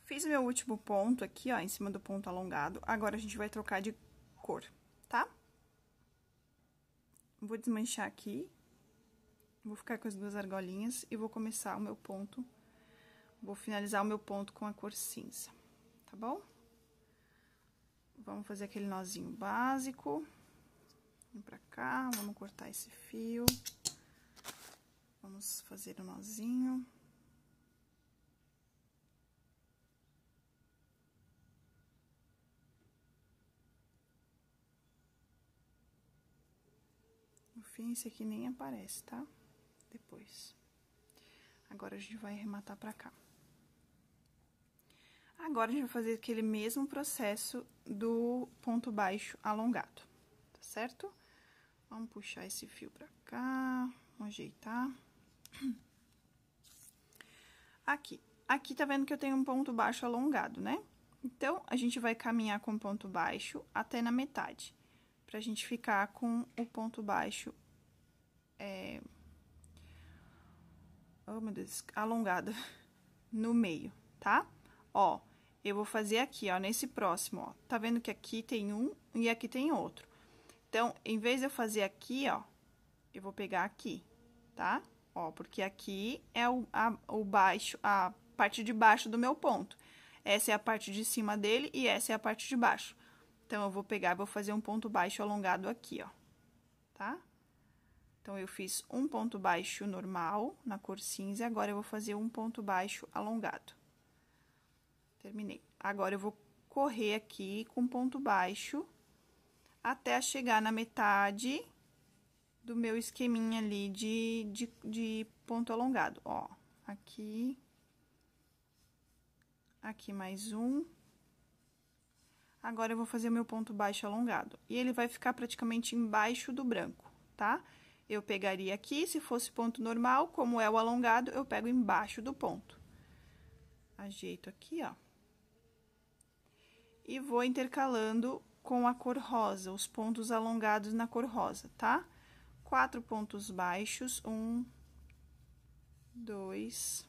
Fiz meu último ponto aqui, ó, em cima do ponto alongado. Agora, a gente vai trocar de cor, tá? Vou desmanchar aqui. Vou ficar com as duas argolinhas e vou começar o meu ponto. Vou finalizar o meu ponto com a cor cinza, tá bom? Vamos fazer aquele nozinho básico. Vem pra cá, vamos cortar esse fio. Vamos fazer o nozinho. No fim, esse aqui nem aparece, tá? Depois. Agora, a gente vai arrematar pra cá. Agora, a gente vai fazer aquele mesmo processo do ponto baixo alongado, tá certo? Vamos puxar esse fio pra cá, vamos ajeitar. Aqui tá vendo que eu tenho um ponto baixo alongado, né? Então, a gente vai caminhar com o ponto baixo até na metade, pra gente ficar com o ponto baixo, oh, meu Deus, alongado no meio, tá? Ó, eu vou fazer aqui, ó, nesse próximo, ó. Tá vendo que aqui tem um e aqui tem outro. Então, em vez de eu fazer aqui, ó, eu vou pegar aqui, tá? Ó, porque aqui é o baixo, a parte de baixo do meu ponto. Essa é a parte de cima dele e essa é a parte de baixo. Então, eu vou pegar e vou fazer um ponto baixo alongado aqui, ó, tá? Então, eu fiz um ponto baixo normal na cor cinza, agora eu vou fazer um ponto baixo alongado. Terminei. Agora, eu vou correr aqui com ponto baixo até chegar na metade do meu esqueminha ali de ponto alongado. Ó, aqui mais um. Agora, eu vou fazer o meu ponto baixo alongado. E ele vai ficar praticamente embaixo do branco, tá? Eu pegaria aqui, se fosse ponto normal, como é o alongado, eu pego embaixo do ponto. Ajeito aqui, ó. E vou intercalando com a cor rosa, os pontos alongados na cor rosa, tá? 4 pontos baixos, 1, 2,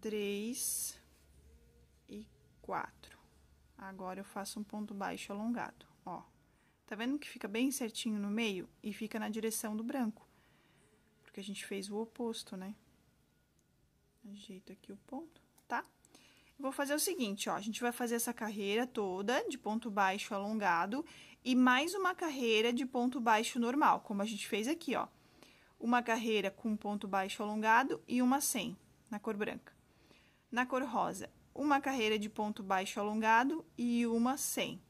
3 e 4. Agora, eu faço um ponto baixo alongado, ó. Tá vendo que fica bem certinho no meio e fica na direção do branco? Porque a gente fez o oposto, né? Ajeito aqui o ponto, tá? Vou fazer o seguinte, ó, a gente vai fazer essa carreira toda de ponto baixo alongado e mais uma carreira de ponto baixo normal, como a gente fez aqui, ó. Uma carreira com ponto baixo alongado e uma sem, na cor branca. Na cor rosa, uma carreira de ponto baixo alongado e uma sem.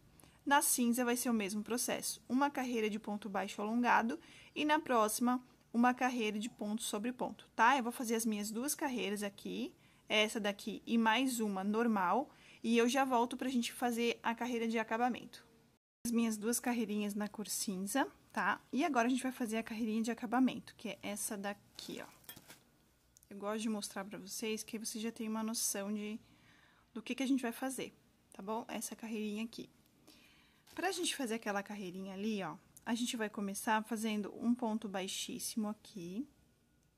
Na cinza, vai ser o mesmo processo, uma carreira de ponto baixo alongado e na próxima, uma carreira de ponto sobre ponto, tá? Eu vou fazer as minhas duas carreiras aqui, essa daqui e mais uma normal, e eu já volto pra gente fazer a carreira de acabamento. As minhas duas carreirinhas na cor cinza, tá? E agora, a gente vai fazer a carreirinha de acabamento, que é essa daqui, ó. Eu gosto de mostrar pra vocês, que aí vocês já têm uma noção do que a gente vai fazer, tá bom? Essa carreirinha aqui. Pra gente fazer aquela carreirinha ali, ó, a gente vai começar fazendo um ponto baixíssimo aqui,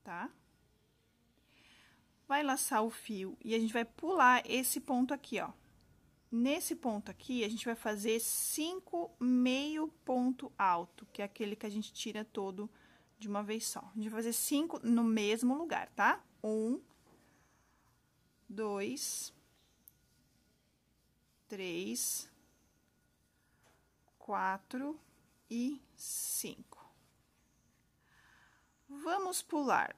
tá? Vai laçar o fio e a gente vai pular esse ponto aqui, ó. Nesse ponto aqui, a gente vai fazer 5 meio ponto alto, que é aquele que a gente tira todo de uma vez só. A gente vai fazer 5 no mesmo lugar, tá? 1, 2, 3, 4 e 5. Vamos pular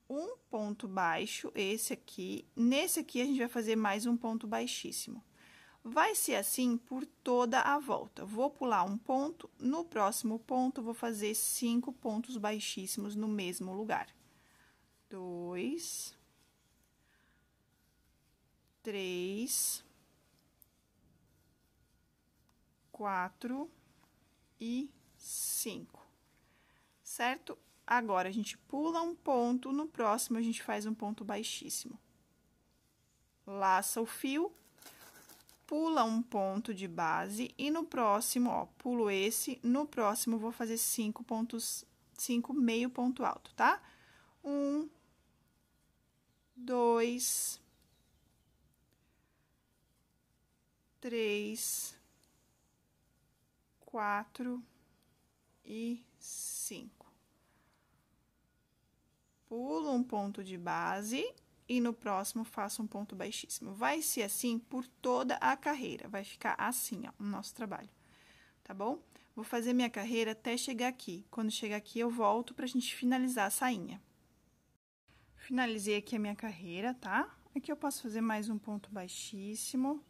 um ponto baixo, esse aqui. Nesse aqui, a gente vai fazer mais um ponto baixíssimo. Vai ser assim por toda a volta. Vou pular um ponto, no próximo ponto, vou fazer 5 pontos baixíssimos no mesmo lugar. 2, 3, 4 e 5, certo? Agora, a gente pula um ponto, no próximo, a gente faz um ponto baixíssimo. Laça o fio, pula um ponto de base e no próximo, ó, pulo esse, no próximo, vou fazer 5 pontos, 5 meio ponto alto, tá? 1, 2, 3, 4 e 5. Pulo um ponto de base e no próximo faço um ponto baixíssimo. Vai ser assim por toda a carreira, vai ficar assim, ó, o nosso trabalho, tá bom? Vou fazer minha carreira até chegar aqui. Quando chegar aqui, eu volto pra gente finalizar a sainha. Finalizei aqui a minha carreira, tá? Aqui eu posso fazer mais um ponto baixíssimo.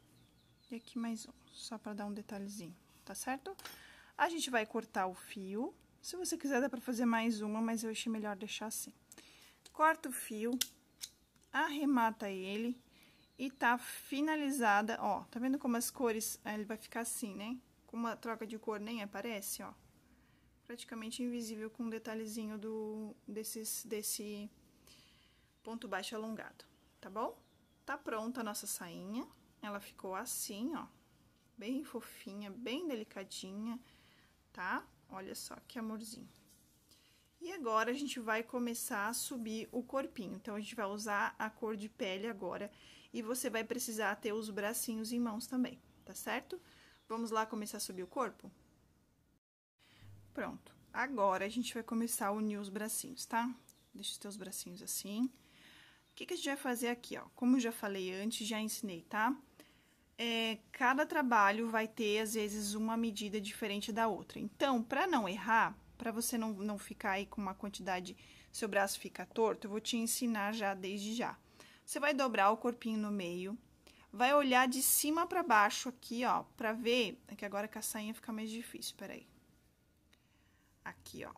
E aqui mais um, só pra dar um detalhezinho, tá certo? A gente vai cortar o fio. Se você quiser, dá pra fazer mais uma, mas eu achei melhor deixar assim. Corta o fio, arremata ele e tá finalizada, ó. Tá vendo como as cores, ele vai ficar assim, né? Com uma troca de cor nem aparece, ó. Praticamente invisível com um detalhezinho desse ponto baixo alongado, tá bom? Tá pronta a nossa sainha. Ela ficou assim, ó. Bem fofinha, bem delicadinha, tá? Olha só que amorzinho. E agora, a gente vai começar a subir o corpinho. Então, a gente vai usar a cor de pele agora. E você vai precisar ter os bracinhos em mãos também, tá certo? Vamos lá começar a subir o corpo? Pronto. Agora, a gente vai começar a unir os bracinhos, tá? Deixa os teus bracinhos assim. O que a gente vai fazer aqui, ó? Como eu já falei antes, já ensinei, tá? Cada trabalho vai ter, às vezes, uma medida diferente da outra. Então, para não errar... Para você não ficar aí com uma quantidade, seu braço fica torto, eu vou te ensinar já desde já. Você vai dobrar o corpinho no meio, vai olhar de cima para baixo aqui, ó, pra ver, é que agora com a sainha fica mais difícil, peraí. Aqui, ó,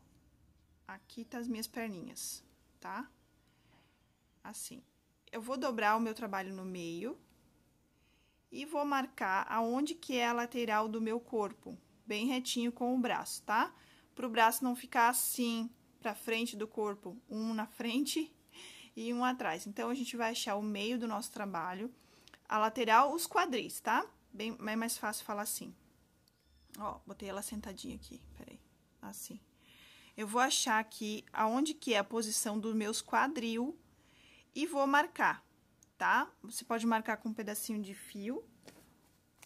aqui tá as minhas perninhas, tá? Assim. Eu vou dobrar o meu trabalho no meio e vou marcar aonde que é a lateral do meu corpo, bem retinho com o braço, tá? Para o braço não ficar assim, pra frente do corpo, um na frente e um atrás. Então, a gente vai achar o meio do nosso trabalho, a lateral, os quadris, tá? Bem, é mais fácil falar assim. Ó, botei ela sentadinha aqui, peraí, assim. Eu vou achar aqui aonde que é a posição dos meus quadril e vou marcar, tá? Você pode marcar com um pedacinho de fio.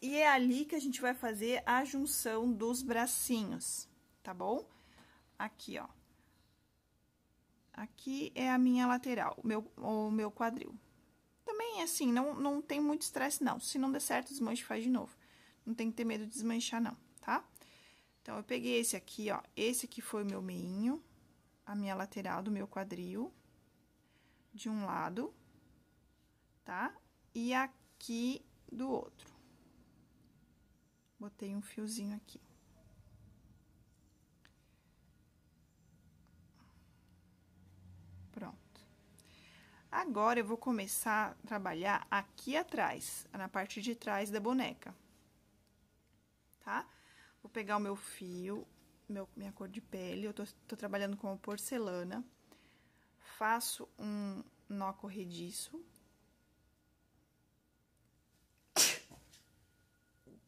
E é ali que a gente vai fazer a junção dos bracinhos, tá bom? Aqui, ó. Aqui é a minha lateral, o meu quadril. Também, assim, não tem muito estresse, não. Se não der certo, desmanche e faz de novo. Não tem que ter medo de desmanchar, não, tá? Então, eu peguei esse aqui, ó. Esse aqui foi o meu meinho, a minha lateral do meu quadril, de um lado, tá? E aqui do outro. Botei um fiozinho aqui. Pronto. Agora, eu vou começar a trabalhar aqui atrás, na parte de trás da boneca, tá? Vou pegar o meu fio, minha cor de pele, eu tô trabalhando com porcelana, faço um nó corrediço.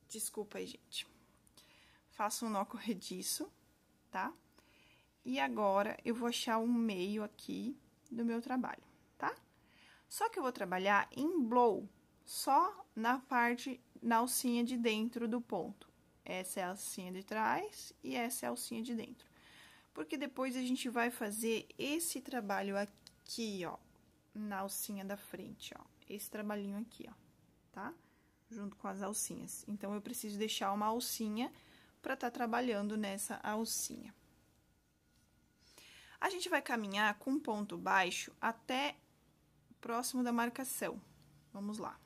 Desculpa aí, gente. Faço um nó corrediço, tá? E agora, eu vou achar um meio aqui do meu trabalho, tá? Só que eu vou trabalhar em blow, só na parte, na alcinha de dentro do ponto. Essa é a alcinha de trás e essa é a alcinha de dentro. Porque depois a gente vai fazer esse trabalho aqui, ó, na alcinha da frente, ó. Esse trabalhinho aqui, ó, tá? Junto com as alcinhas. Então, eu preciso deixar uma alcinha pra tá trabalhando nessa alcinha. A gente vai caminhar com ponto baixo até próximo da marcação. Vamos lá.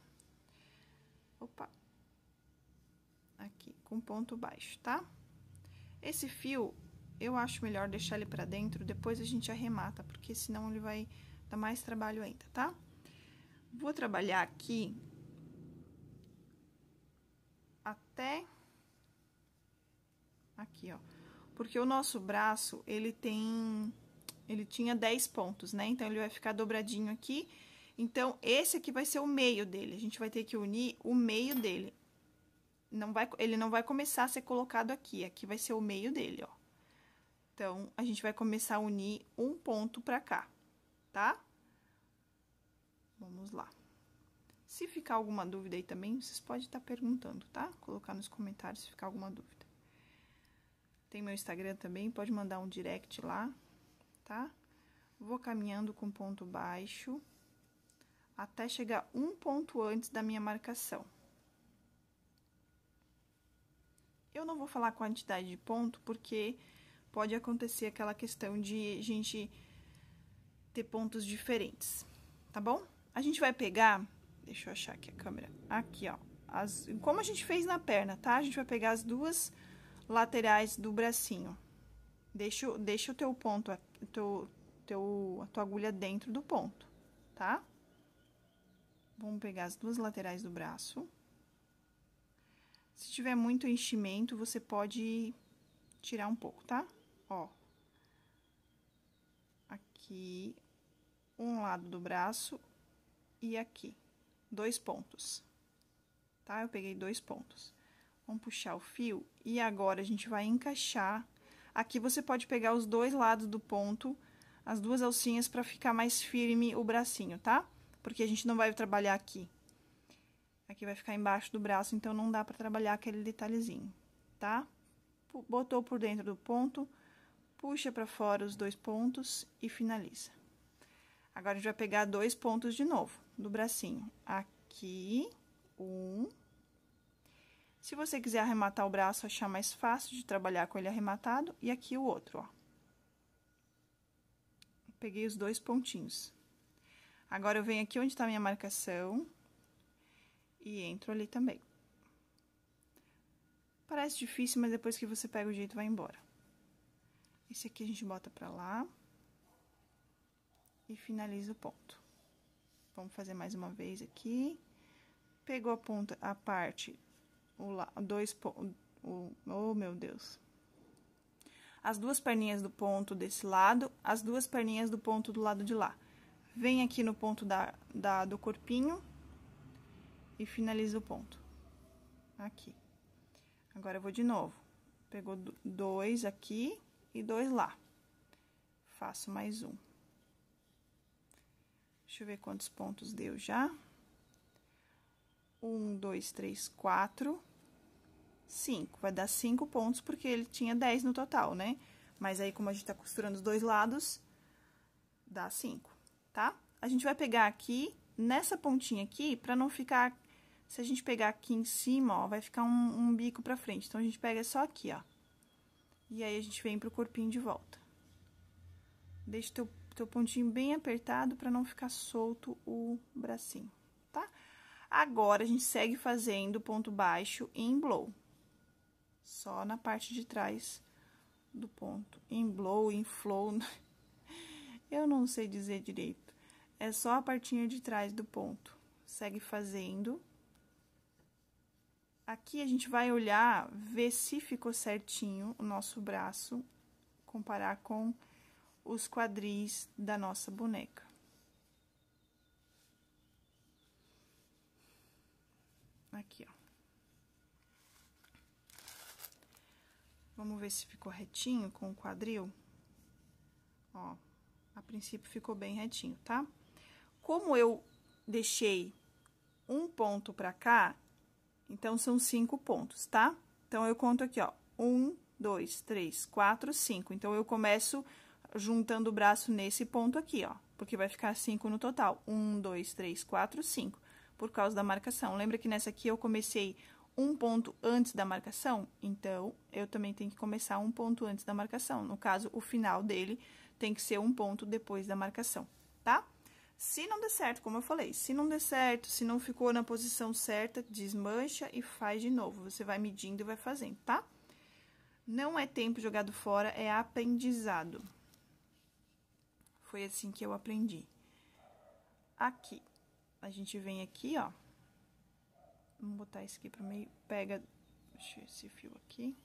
Opa. Aqui, com ponto baixo, tá? Esse fio, eu acho melhor deixar ele pra dentro, depois a gente arremata, porque senão ele vai dar mais trabalho ainda, tá? Vou trabalhar aqui até aqui, ó. Porque o nosso braço, ele tem Ele tinha 10 pontos, né? Então, ele vai ficar dobradinho aqui. Então, esse aqui vai ser o meio dele. A gente vai ter que unir o meio dele. Ele não vai começar a ser colocado aqui. Aqui vai ser o meio dele, ó. Então, a gente vai começar a unir um ponto pra cá, tá? Vamos lá. Se ficar alguma dúvida aí também, vocês podem estar perguntando, tá? Colocar nos comentários se ficar alguma dúvida. Tem meu Instagram também, pode mandar um direct lá, tá? Vou caminhando com ponto baixo até chegar um ponto antes da minha marcação. Eu não vou falar a quantidade de ponto, porque pode acontecer aquela questão de a gente ter pontos diferentes, tá bom? A gente vai pegar, deixa eu achar aqui a câmera, aqui, ó, como a gente fez na perna, tá? A gente vai pegar as duas laterais do bracinho. Deixa o teu ponto, a tua agulha dentro do ponto, tá? Vamos pegar as duas laterais do braço. Se tiver muito enchimento, você pode tirar um pouco, tá? Ó. Aqui, um lado do braço e aqui, 2 pontos, tá? Eu peguei 2 pontos. Vamos puxar o fio e agora a gente vai encaixar. Aqui você pode pegar os 2 lados do ponto, as 2 alcinhas, para ficar mais firme o bracinho, tá? Porque a gente não vai trabalhar aqui. Aqui vai ficar embaixo do braço, então não dá pra trabalhar aquele detalhezinho, tá? Botou por dentro do ponto, puxa pra fora os 2 pontos e finaliza. Agora, a gente vai pegar 2 pontos de novo, do bracinho. Aqui, um. Se você quiser arrematar o braço, achar mais fácil de trabalhar com ele arrematado, e aqui o outro, ó. Peguei os 2 pontinhos. Agora, eu venho aqui onde tá a minha marcação e entro ali também. Parece difícil, mas depois que você pega o jeito, vai embora. Esse aqui a gente bota pra lá e finaliza o ponto. Vamos fazer mais uma vez aqui. Pegou a ponta, a parte, oh, meu Deus. As 2 perninhas do ponto desse lado, as 2 perninhas do ponto do lado de lá. Vem aqui no ponto do corpinho e finaliza o ponto. Aqui. Agora, eu vou de novo. Pegou 2 aqui e 2 lá. Faço mais um. Deixa eu ver quantos pontos deu já. 1, 2, 3, 4, 5. Vai dar 5 pontos, porque ele tinha 10 no total, né? Mas aí, como a gente tá costurando os 2 lados, dá 5, tá? A gente vai pegar aqui, nessa pontinha aqui, pra não ficar... Se a gente pegar aqui em cima, ó, vai ficar um bico pra frente. Então, a gente pega só aqui, ó. E aí, a gente vem pro corpinho de volta. Deixa teu pontinho bem apertado pra não ficar solto o bracinho, tá? Agora, a gente segue fazendo ponto baixo em blow. Só na parte de trás do ponto. Em blow, em flow, eu não sei dizer direito. É só a partinha de trás do ponto. Segue fazendo. Aqui, a gente vai olhar, ver se ficou certinho o nosso braço, comparar com os quadris da nossa boneca. Aqui, ó. Vamos ver se ficou retinho com o quadril. Ó, a princípio ficou bem retinho, tá? Como eu deixei um ponto pra cá, então, são 5 pontos, tá? Então, eu conto aqui, ó. 1, 2, 3, 4, 5. Então, eu começo juntando o braço nesse ponto aqui, ó. Porque vai ficar 5 no total. 1, 2, 3, 4, 5. Por causa da marcação. Lembra que nessa aqui eu comecei um ponto antes da marcação? Então, eu também tenho que começar um ponto antes da marcação. No caso, o final dele tem que ser um ponto depois da marcação, tá? Se não der certo, como eu falei, se não der certo, se não ficou na posição certa, desmancha e faz de novo. Você vai medindo e vai fazendo, tá? Não é tempo jogado fora, é aprendizado. Foi assim que eu aprendi. Aqui, a gente vem aqui, ó. Vamos botar esse aqui pro meio. Pega, deixa eu ver esse fio aqui.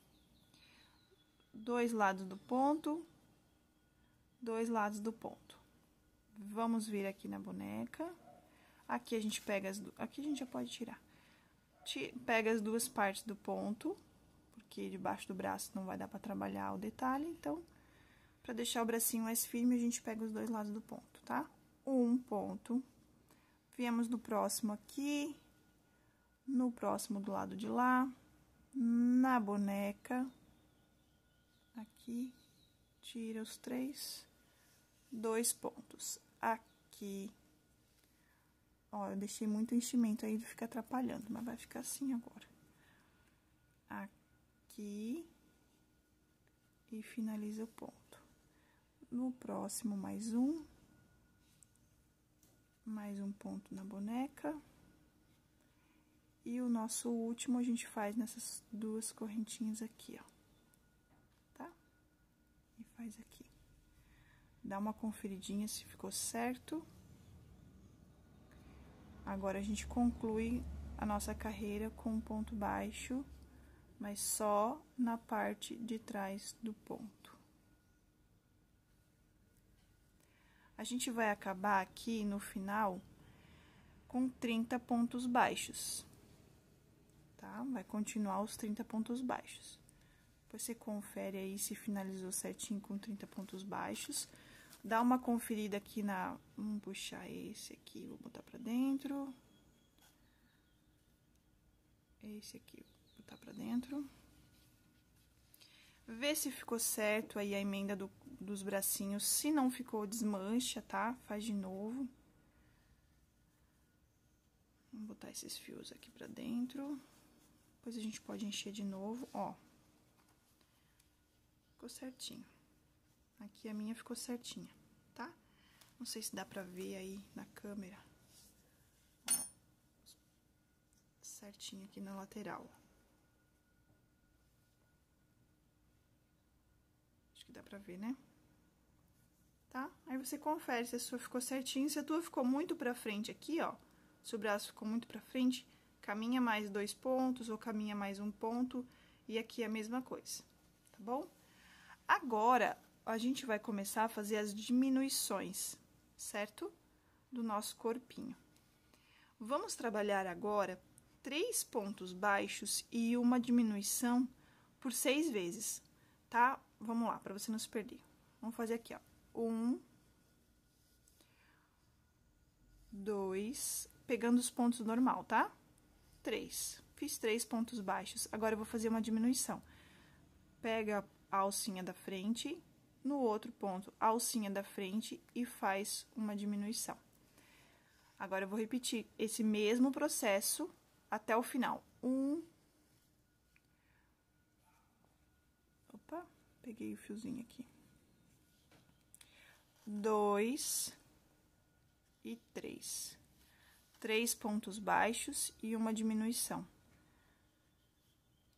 2 lados do ponto. 2 lados do ponto. Vamos vir aqui na boneca. Aqui a gente pega aqui a gente já pode tirar. Pega as duas partes do ponto, porque debaixo do braço não vai dar pra trabalhar o detalhe, então, pra deixar o bracinho mais firme, a gente pega os 2 lados do ponto, tá? Um ponto. Viemos no próximo aqui, no próximo do lado de lá, na boneca, aqui, tira os 3, 2 pontos. Aqui, ó, eu deixei muito enchimento aí, fica atrapalhando, mas vai ficar assim agora. Aqui, e finaliza o ponto. No próximo, mais um ponto na boneca. E o nosso último a gente faz nessas 2 correntinhas aqui, ó. Tá? E faz aqui. Dá uma conferidinha se ficou certo. Agora, a gente conclui a nossa carreira com um ponto baixo, mas só na parte de trás do ponto. A gente vai acabar aqui no final com 30 pontos baixos, tá? Vai continuar os 30 pontos baixos. Depois você confere aí se finalizou certinho com 30 pontos baixos. Dá uma conferida aqui na... Vamos puxar esse aqui, vou botar pra dentro. Esse aqui, vou botar pra dentro. Vê se ficou certo aí a emenda dos bracinhos. Se não ficou, desmancha, tá? Faz de novo. Vamos botar esses fios aqui pra dentro. Depois a gente pode encher de novo, ó. Ficou certinho. Aqui a minha ficou certinha, tá? Não sei se dá pra ver aí na câmera. Ó, certinho aqui na lateral. Acho que dá pra ver, né? Tá? Aí você confere se a sua ficou certinho. Se a tua ficou muito pra frente aqui, ó. Se o braço ficou muito pra frente, caminha mais 2 pontos ou caminha mais 1 ponto. E aqui a mesma coisa, tá bom? Agora, a gente vai começar a fazer as diminuições, certo? Do nosso corpinho. Vamos trabalhar agora 3 pontos baixos e uma diminuição por 6 vezes, tá? Vamos lá, para você não se perder. Vamos fazer aqui, ó. 1, 2, pegando os pontos normal, tá? 3. Fiz 3 pontos baixos. Agora, eu vou fazer uma diminuição. Pega a alcinha da frente, no outro ponto, a alcinha da frente e faz uma diminuição. Agora, eu vou repetir esse mesmo processo até o final. 1. Opa, peguei o fiozinho aqui. 2 e 3. 3 pontos baixos e uma diminuição.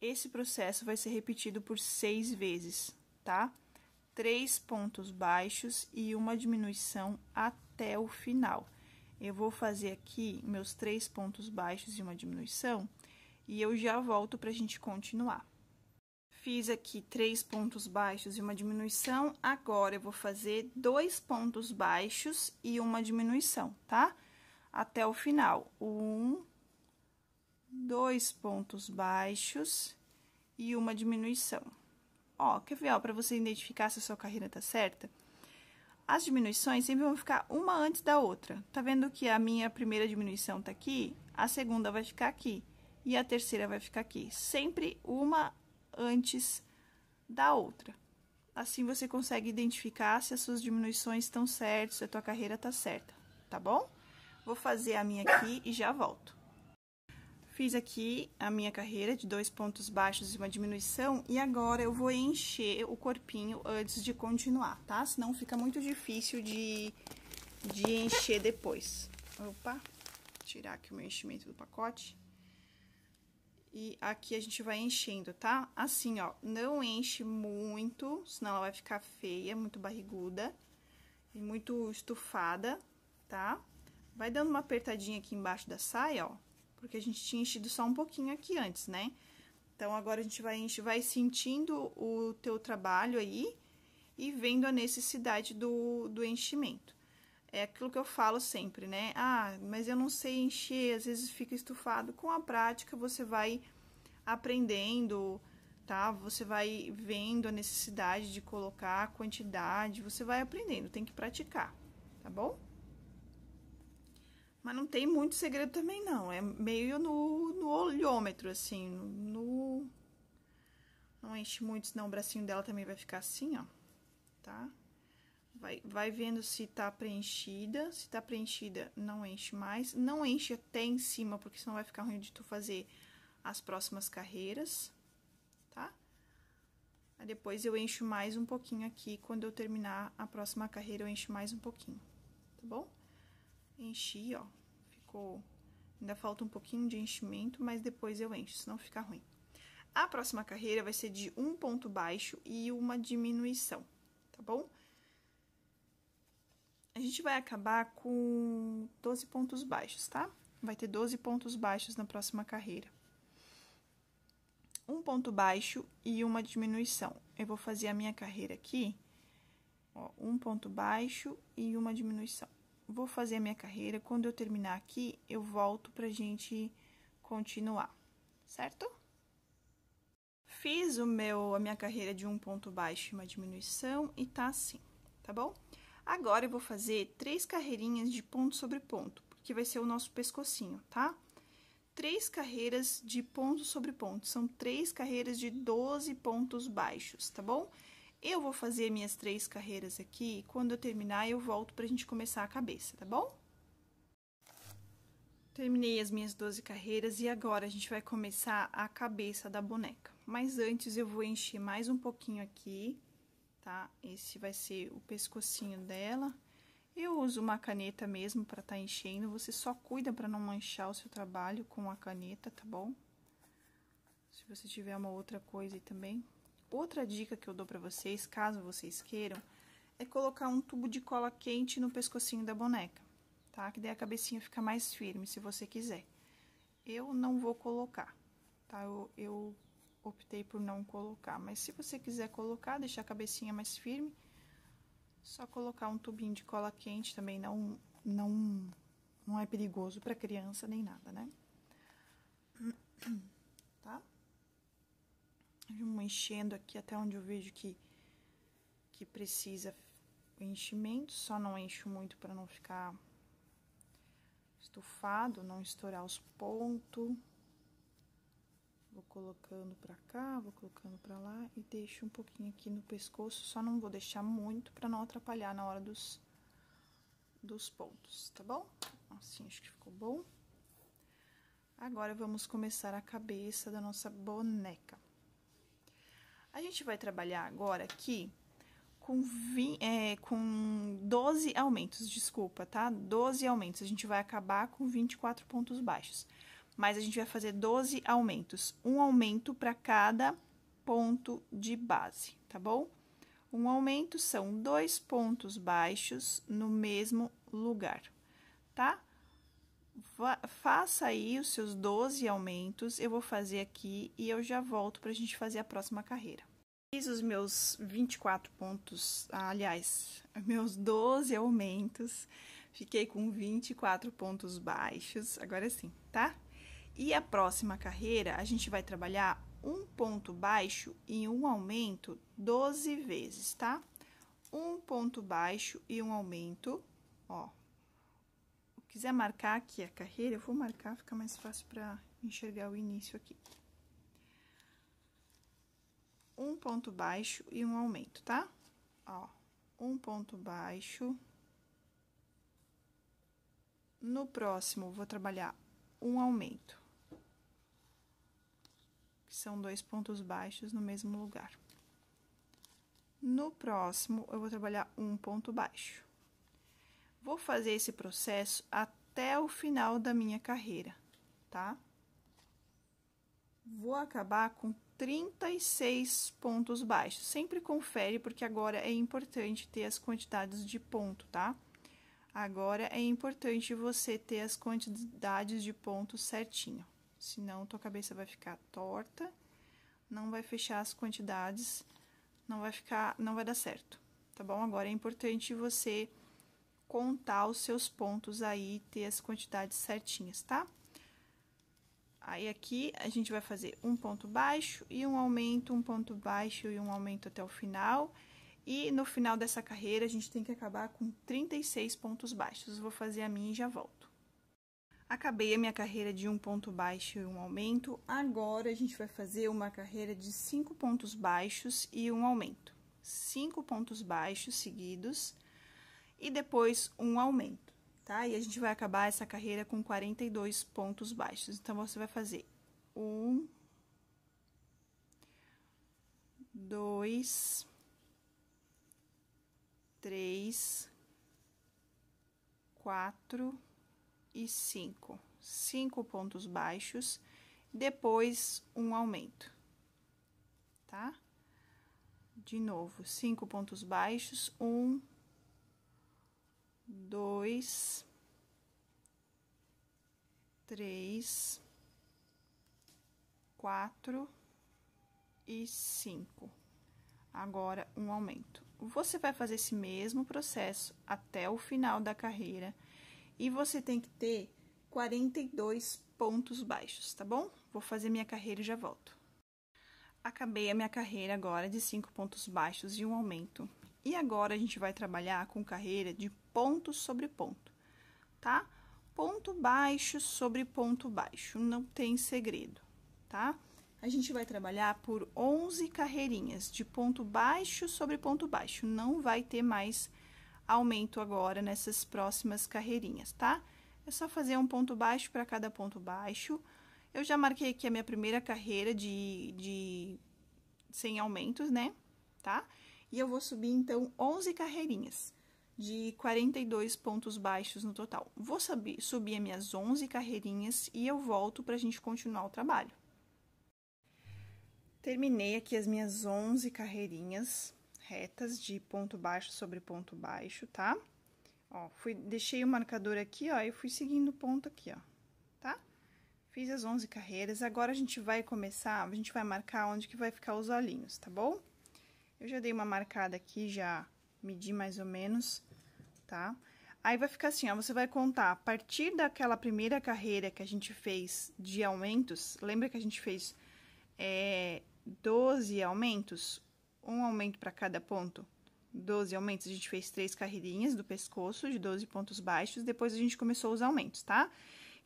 Esse processo vai ser repetido por 6 vezes, tá? 3 pontos baixos e uma diminuição até o final. Eu vou fazer aqui meus 3 pontos baixos e uma diminuição e eu já volto pra gente continuar. Fiz aqui 3 pontos baixos e uma diminuição, agora eu vou fazer 2 pontos baixos e uma diminuição, tá? Até o final. 1, 2 pontos baixos e uma diminuição. Ó, quer ver, ó, pra você identificar se a sua carreira tá certa? As diminuições sempre vão ficar uma antes da outra. Tá vendo que a minha primeira diminuição tá aqui? A segunda vai ficar aqui. E a terceira vai ficar aqui. Sempre uma antes da outra. Assim, você consegue identificar se as suas diminuições estão certas, se a tua carreira tá certa, tá bom? Vou fazer a minha aqui e já volto. Fiz aqui a minha carreira de 2 pontos baixos e uma diminuição, e agora eu vou encher o corpinho antes de continuar, tá? Senão fica muito difícil de encher depois. Opa, tirar aqui o meu enchimento do pacote. E aqui a gente vai enchendo, tá? Assim, ó, não enche muito, senão ela vai ficar feia, muito barriguda e muito estufada, tá? Vai dando uma apertadinha aqui embaixo da saia, ó. Porque a gente tinha enchido só um pouquinho aqui antes, né? Então, agora a gente vai sentindo o teu trabalho aí e vendo a necessidade do enchimento. É aquilo que eu falo sempre, né? Ah, mas eu não sei encher, às vezes fica estufado. Com a prática, você vai aprendendo, tá? Você vai vendo a necessidade de colocar, a quantidade, você vai aprendendo, tem que praticar, tá bom? Mas não tem muito segredo também, não. É meio no olhômetro, assim, Não enche muito, senão o bracinho dela também vai ficar assim, ó, tá? Vai vendo se tá preenchida. Se tá preenchida, não enche mais. Não enche até em cima, porque senão vai ficar ruim de tu fazer as próximas carreiras, tá? Aí depois eu encho mais um pouquinho aqui. Quando eu terminar a próxima carreira, eu encho mais um pouquinho, tá bom? Enchi, ó. Ficou... Ainda falta um pouquinho de enchimento, mas depois eu encho, senão fica ruim. A próxima carreira vai ser de um ponto baixo e uma diminuição, tá bom? A gente vai acabar com 12 pontos baixos, tá? Vai ter 12 pontos baixos na próxima carreira. Um ponto baixo e uma diminuição. Eu vou fazer a minha carreira aqui, ó, um ponto baixo e uma diminuição. Vou fazer a minha carreira, quando eu terminar aqui, eu volto pra gente continuar, certo? Fiz a minha carreira de um ponto baixo e uma diminuição e tá assim, tá bom? Agora, eu vou fazer 3 carreirinhas de ponto sobre ponto, porque vai ser o nosso pescocinho, tá? 3 carreiras de ponto sobre ponto, são 3 carreiras de 12 pontos baixos, tá bom? Eu vou fazer minhas 3 carreiras aqui, e quando eu terminar, eu volto pra gente começar a cabeça, tá bom? Terminei as minhas 12 carreiras e agora a gente vai começar a cabeça da boneca. Mas antes eu vou encher mais um pouquinho aqui, tá? Esse vai ser o pescocinho dela. Eu uso uma caneta mesmo pra tá enchendo, você só cuida pra não manchar o seu trabalho com a caneta, tá bom? Se você tiver uma outra coisa aí também. Outra dica que eu dou pra vocês, caso vocês queiram, é colocar um tubo de cola quente no pescocinho da boneca, tá? Que daí a cabecinha fica mais firme, se você quiser. Eu não vou colocar, tá? Eu optei por não colocar, mas se você quiser colocar, deixar a cabecinha mais firme, só colocar um tubinho de cola quente também não é perigoso para criança nem nada, né? Tá? Vamos enchendo aqui até onde eu vejo que precisa enchimento, só não encho muito para não ficar estufado, não estourar os pontos. Vou colocando pra cá, vou colocando pra lá e deixo um pouquinho aqui no pescoço, só não vou deixar muito pra não atrapalhar na hora dos pontos, tá bom? Assim, acho que ficou bom. Agora, vamos começar a cabeça da nossa boneca. A gente vai trabalhar agora aqui com 12 aumentos, desculpa, tá? 12 aumentos, a gente vai acabar com 24 pontos baixos. Mas a gente vai fazer 12 aumentos, um aumento para cada ponto de base, tá bom? Um aumento são 2 pontos baixos no mesmo lugar, tá? Faça aí os seus 12 aumentos, eu vou fazer aqui e eu já volto pra gente fazer a próxima carreira. Fiz os meus 24 pontos, aliás, meus 12 aumentos, fiquei com 24 pontos baixos, agora sim, tá? E a próxima carreira, a gente vai trabalhar um ponto baixo e um aumento 12 vezes, tá? Um ponto baixo e um aumento, ó. Se quiser marcar aqui a carreira, eu vou marcar, fica mais fácil para enxergar o início aqui. Um ponto baixo e um aumento, tá? Ó, um ponto baixo. No próximo, vou trabalhar um aumento. Que são 2 pontos baixos no mesmo lugar. No próximo, eu vou trabalhar um ponto baixo. Vou fazer esse processo até o final da minha carreira, tá? Vou acabar com 36 pontos baixos. Sempre confere, porque agora é importante ter as quantidades de ponto, tá? Agora é importante você ter as quantidades de pontos certinho. Senão, tua cabeça vai ficar torta, não vai fechar as quantidades, não vai dar certo, tá bom? Agora, é importante você contar os seus pontos aí, ter as quantidades certinhas, tá? Aí, aqui, a gente vai fazer um ponto baixo e um aumento, um ponto baixo e um aumento até o final. E no final dessa carreira, a gente tem que acabar com 36 pontos baixos. Vou fazer a minha e já volto. Acabei a minha carreira de um ponto baixo e um aumento. Agora, a gente vai fazer uma carreira de 5 pontos baixos e um aumento. 5 pontos baixos seguidos e depois um aumento, tá? E a gente vai acabar essa carreira com 42 pontos baixos. Então, você vai fazer 1, 2, 3, 4 e 5. 5 pontos baixos, depois um aumento, tá? De novo, 5 pontos baixos, 1, 2, 3, 4 e 5. Agora, um aumento. Você vai fazer esse mesmo processo até o final da carreira e você tem que ter 42 pontos baixos, tá bom? Vou fazer minha carreira e já volto. Acabei a minha carreira agora de 5 pontos baixos e um aumento. E agora, a gente vai trabalhar com carreira de ponto sobre ponto, tá? Ponto baixo sobre ponto baixo, não tem segredo, tá? A gente vai trabalhar por 11 carreirinhas de ponto baixo sobre ponto baixo. Não vai ter mais aumento agora nessas próximas carreirinhas, tá? É só fazer um ponto baixo para cada ponto baixo. Eu já marquei aqui a minha primeira carreira sem aumentos, né? Tá? E eu vou subir, então, 11 carreirinhas de 42 pontos baixos no total. Vou subir as minhas 11 carreirinhas e eu volto pra gente continuar o trabalho. Terminei aqui as minhas 11 carreirinhas retas de ponto baixo sobre ponto baixo, tá? Ó, deixei o marcador aqui, ó, e fui seguindo o ponto aqui, ó, tá? Fiz as 11 carreiras, agora a gente vai marcar onde que vai ficar os olhinhos, tá bom? Eu já dei uma marcada aqui, já medi mais ou menos, tá? Aí, vai ficar assim, ó, você vai contar a partir daquela primeira carreira que a gente fez de aumentos, lembra que a gente fez 12 aumentos? Um aumento para cada ponto? 12 aumentos, a gente fez 3 carreirinhas do pescoço de 12 pontos baixos, depois a gente começou os aumentos, tá?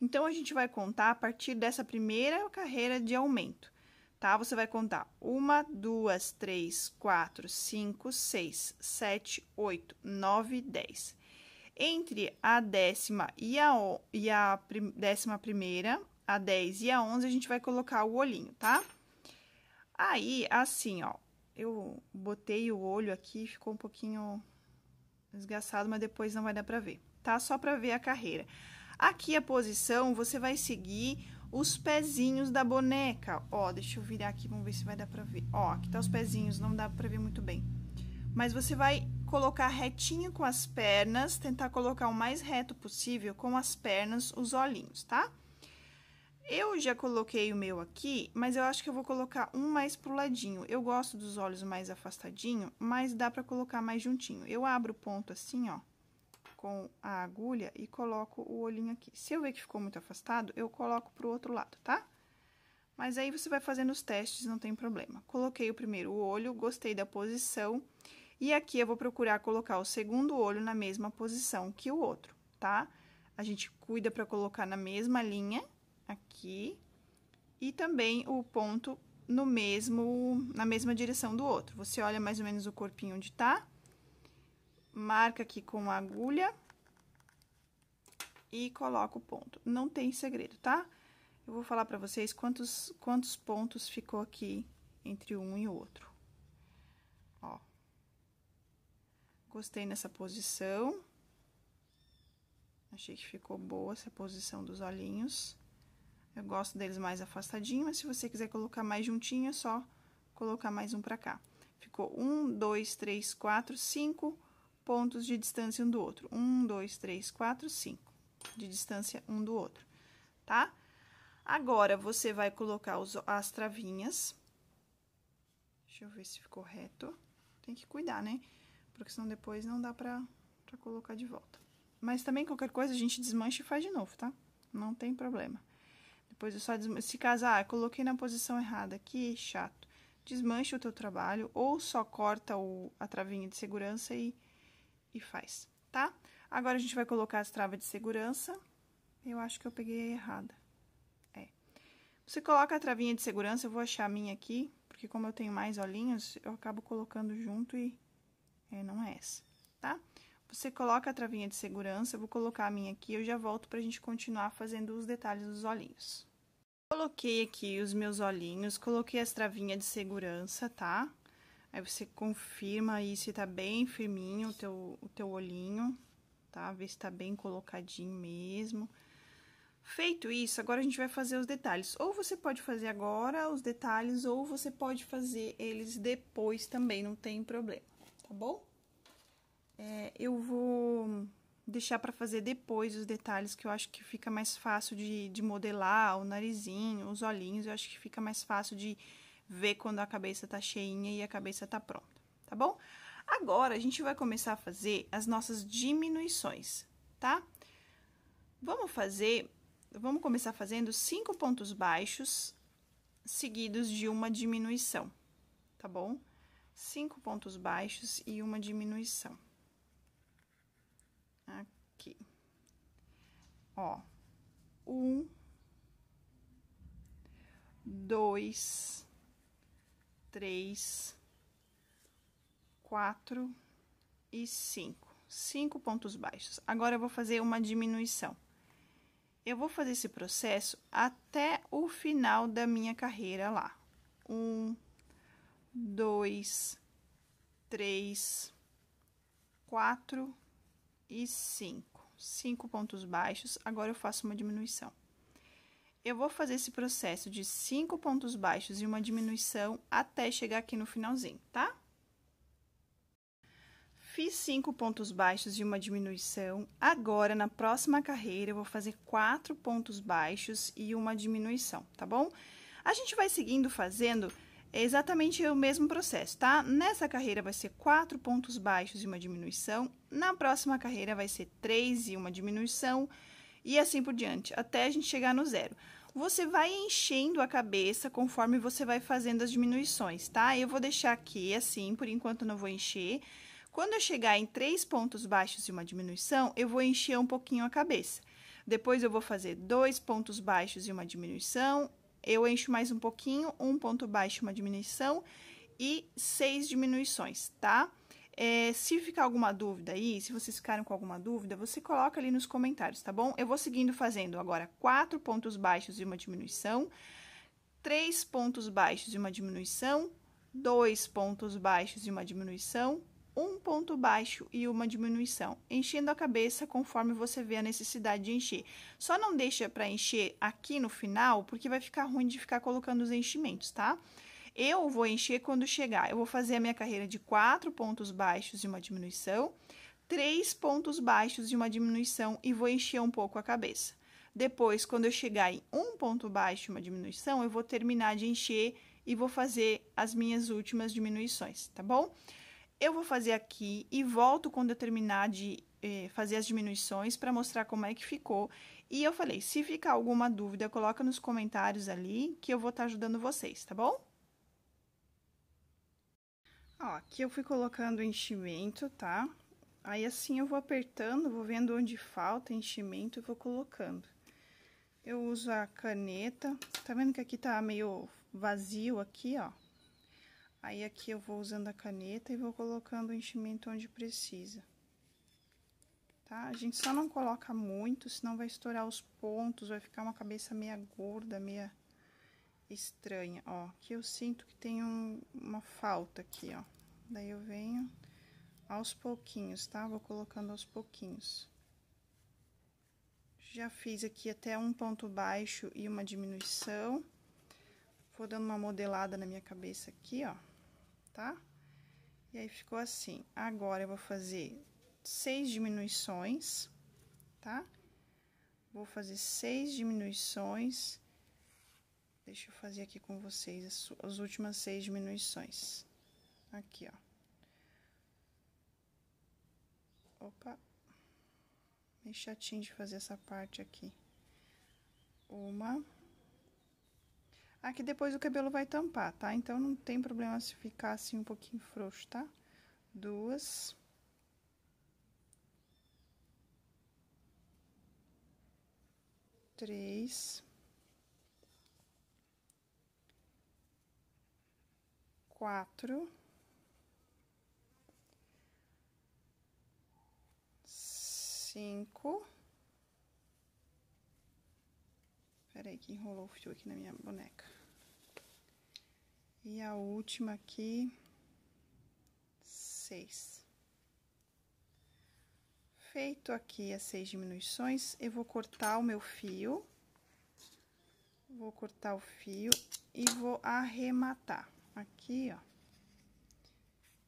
Então, a gente vai contar a partir dessa primeira carreira de aumento, tá? Você vai contar 1, 2, 3, 4, 5, 6, 7, 8, 9, 10. Entre a 10ª e a 11ª, a 10 e a 11, a gente vai colocar o olhinho, tá? Aí, assim, ó, eu botei o olho aqui, ficou um pouquinho esgaçado, mas depois não vai dar pra ver, tá? Só pra ver a carreira. Aqui, a posição, você vai seguir os pezinhos da boneca. Ó, deixa eu virar aqui, vamos ver se vai dar pra ver. Ó, aqui tá os pezinhos, não dá pra ver muito bem. Mas você vai colocar retinho com as pernas, tentar colocar o mais reto possível com as pernas, os olhinhos, tá? Eu já coloquei o meu aqui, mas eu acho que eu vou colocar um mais pro ladinho. Eu gosto dos olhos mais afastadinho, mas dá pra colocar mais juntinho. Eu abro o ponto assim, ó, com a agulha e coloco o olhinho aqui. Se eu ver que ficou muito afastado, eu coloco pro outro lado, tá? Mas aí, você vai fazendo os testes, não tem problema. Coloquei o primeiro olho, gostei da posição. E aqui, eu vou procurar colocar o segundo olho na mesma posição que o outro, tá? A gente cuida pra colocar na mesma linha, aqui, e também o ponto na mesma direção do outro. Você olha mais ou menos o corpinho onde tá, marca aqui com a agulha e coloca o ponto. Não tem segredo, tá? Eu vou falar pra vocês quantos pontos ficou aqui entre um e o outro. Ó. Gostei nessa posição. Achei que ficou boa essa posição dos olhinhos. Eu gosto deles mais afastadinho, mas se você quiser colocar mais juntinho, é só colocar mais um pra cá. Ficou 1, 2, 3, 4, 5 pontos de distância um do outro. 1, 2, 3, 4, 5 de distância um do outro, tá? Agora, você vai colocar as travinhas. Deixa eu ver se ficou reto. Tem que cuidar, né? porque senão depois não dá pra colocar de volta. Mas também qualquer coisa a gente desmancha e faz de novo, tá? Não tem problema. Depois é só desmanchar. Se caso, coloquei na posição errada aqui, chato. Desmancha o teu trabalho ou só corta a travinha de segurança e faz, tá? Agora, a gente vai colocar as travas de segurança. Eu acho que eu peguei a errada. Você coloca a travinha de segurança, eu vou achar a minha aqui, porque como eu tenho mais olhinhos, eu acabo colocando junto e não é essa, tá? Você coloca a travinha de segurança, eu vou colocar a minha aqui, eu já volto pra gente continuar fazendo os detalhes dos olhinhos. Coloquei aqui os meus olhinhos, coloquei as travinhas de segurança, tá? Aí, você confirma aí se tá bem firminho o teu olhinho, tá? Vê se tá bem colocadinho mesmo. Feito isso, agora a gente vai fazer os detalhes. Ou você pode fazer agora os detalhes, ou você pode fazer eles depois também, não tem problema, tá bom? Eu vou deixar pra fazer depois os detalhes, que eu acho que fica mais fácil de modelar o narizinho, os olhinhos, eu acho que fica mais fácil de ver quando a cabeça tá cheinha e a cabeça tá pronta, tá bom? Agora, a gente vai começar a fazer as nossas diminuições, tá? Vamos começar fazendo 5 pontos baixos, seguidos de uma diminuição, tá bom? 5 pontos baixos e uma diminuição. Aqui. Ó, 1, 2, 3, 4 e 5. 5 pontos baixos. Agora, eu vou fazer uma diminuição. Eu vou fazer esse processo até o final da minha carreira lá. 1, 2, 3, 4 e 5. 5 pontos baixos, agora eu faço uma diminuição. Eu vou fazer esse processo de 5 pontos baixos e uma diminuição até chegar aqui no finalzinho, tá? Fiz 5 pontos baixos e uma diminuição. Agora, na próxima carreira, eu vou fazer 4 pontos baixos e uma diminuição, tá bom? A gente vai seguindo fazendo exatamente o mesmo processo, tá? Nessa carreira vai ser 4 pontos baixos e uma diminuição. Na próxima carreira vai ser 3 e uma diminuição. E assim por diante, até a gente chegar no zero. Você vai enchendo a cabeça conforme você vai fazendo as diminuições, tá? Eu vou deixar aqui assim, por enquanto não vou encher. Quando eu chegar em 3 pontos baixos e uma diminuição, eu vou encher um pouquinho a cabeça. Depois, eu vou fazer 2 pontos baixos e uma diminuição, eu encho mais um pouquinho, 1 ponto baixo e uma diminuição e 6 diminuições, tá? Se ficar alguma dúvida aí, se vocês ficaram com alguma dúvida, você coloca ali nos comentários, tá bom? Eu vou seguindo fazendo agora 4 pontos baixos e uma diminuição, 3 pontos baixos e uma diminuição, 2 pontos baixos e uma diminuição, 1 ponto baixo e uma diminuição, enchendo a cabeça conforme você vê a necessidade de encher. Só não deixa para encher aqui no final, porque vai ficar ruim de ficar colocando os enchimentos, tá? Eu vou encher quando chegar, eu vou fazer a minha carreira de 4 pontos baixos e uma diminuição, 3 pontos baixos e uma diminuição e vou encher um pouco a cabeça. Depois, quando eu chegar em 1 ponto baixo e uma diminuição, eu vou terminar de encher e vou fazer as minhas últimas diminuições, tá bom? Eu vou fazer aqui e volto quando eu terminar de fazer as diminuições para mostrar como é que ficou. E eu falei, se ficar alguma dúvida, coloca nos comentários ali que eu vou estar ajudando vocês, tá bom? Ó, aqui eu fui colocando o enchimento, tá? Aí, assim, eu vou apertando, vou vendo onde falta enchimento e vou colocando. Eu uso a caneta, tá vendo que aqui tá meio vazio aqui, ó? Aí, aqui eu vou usando a caneta e vou colocando o enchimento onde precisa. Tá? A gente só não coloca muito, senão vai estourar os pontos, vai ficar uma cabeça meia gorda, meia estranha, ó. Aqui eu sinto que tem uma falta aqui, ó. Daí, eu venho aos pouquinhos, tá? Vou colocando aos pouquinhos. Já fiz aqui até 1 ponto baixo e uma diminuição. Vou dando uma modelada na minha cabeça aqui, ó. Tá? E aí, ficou assim. Agora, eu vou fazer 6 diminuições, tá? Vou fazer 6 diminuições. Deixa eu fazer aqui com vocês as últimas 6 diminuições. Aqui, ó. Opa. Meio chatinho de fazer essa parte aqui. Uma. Aqui depois o cabelo vai tampar, tá? Então, não tem problema se ficar assim um pouquinho frouxo, tá? 2. 3. 4. 5. Peraí que enrolou o fio aqui na minha boneca. E a última aqui, 6. Feito aqui as 6 diminuições, eu vou cortar o meu fio. Vou cortar o fio e vou arrematar. Aqui, ó.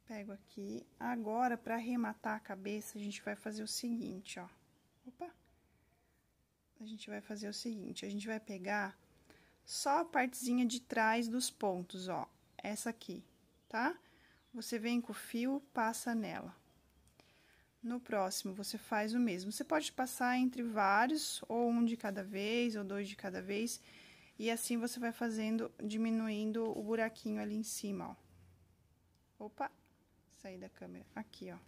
Pego aqui. Agora, para arrematar a cabeça, a gente vai fazer o seguinte, ó. Opa! A gente vai fazer o seguinte, a gente vai pegar só a partezinha de trás dos pontos, ó. Essa aqui, tá? Você vem com o fio, passa nela. No próximo, você faz o mesmo. Você pode passar entre vários, ou um de cada vez, ou 2 de cada vez. E assim, você vai fazendo, diminuindo o buraquinho ali em cima, ó. Opa! Saí da câmera. Aqui, ó.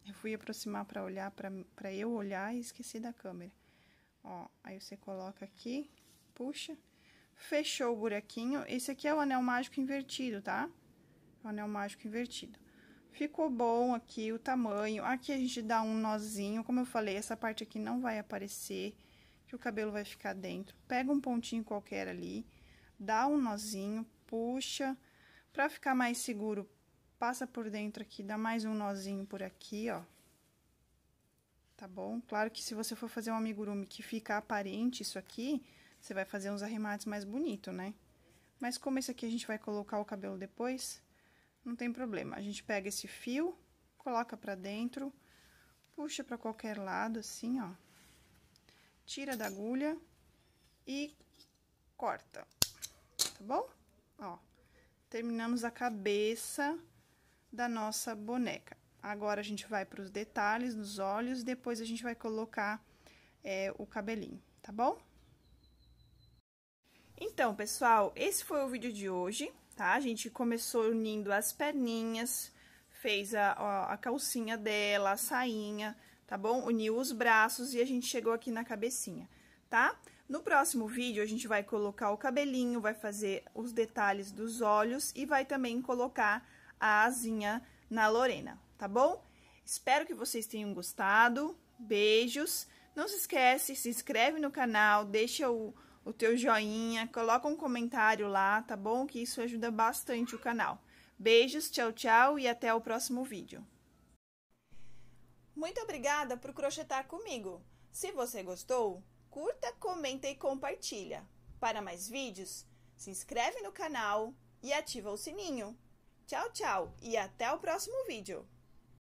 Eu fui aproximar pra olhar, pra eu olhar e esqueci da câmera. Ó, aí você coloca aqui, puxa, fechou o buraquinho. Esse aqui é o anel mágico invertido, tá? O anel mágico invertido. Ficou bom aqui o tamanho. Aqui a gente dá um nozinho, como eu falei, essa parte aqui não vai aparecer, que o cabelo vai ficar dentro. Pega um pontinho qualquer ali, dá um nozinho, puxa. Pra ficar mais seguro, passa por dentro aqui, dá mais um nozinho por aqui, ó. Tá bom? Claro que se você for fazer um amigurumi que fica aparente isso aqui, você vai fazer uns arremates mais bonitos, né? Mas como esse aqui a gente vai colocar o cabelo depois, não tem problema. A gente pega esse fio, coloca pra dentro, puxa pra qualquer lado, assim, ó. Tira da agulha e corta, tá bom? Ó, terminamos a cabeça da nossa boneca. Agora, a gente vai para os detalhes, nos olhos, depois a gente vai colocar o cabelinho, tá bom? Então, pessoal, esse foi o vídeo de hoje, tá? A gente começou unindo as perninhas, fez a calcinha dela, a sainha, tá bom? Uniu os braços e a gente chegou aqui na cabecinha, tá? No próximo vídeo, a gente vai colocar o cabelinho, vai fazer os detalhes dos olhos e vai também colocar a asinha na Lorena, tá bom? Espero que vocês tenham gostado. Beijos. Não se esquece, se inscreve no canal, deixa o teu joinha, coloca um comentário lá, tá bom? Que isso ajuda bastante o canal. Beijos, tchau, tchau e até o próximo vídeo. Muito obrigada por crochetar comigo. Se você gostou, curta, comenta e compartilha. Para mais vídeos, se inscreve no canal e ativa o sininho. Tchau, tchau e até o próximo vídeo.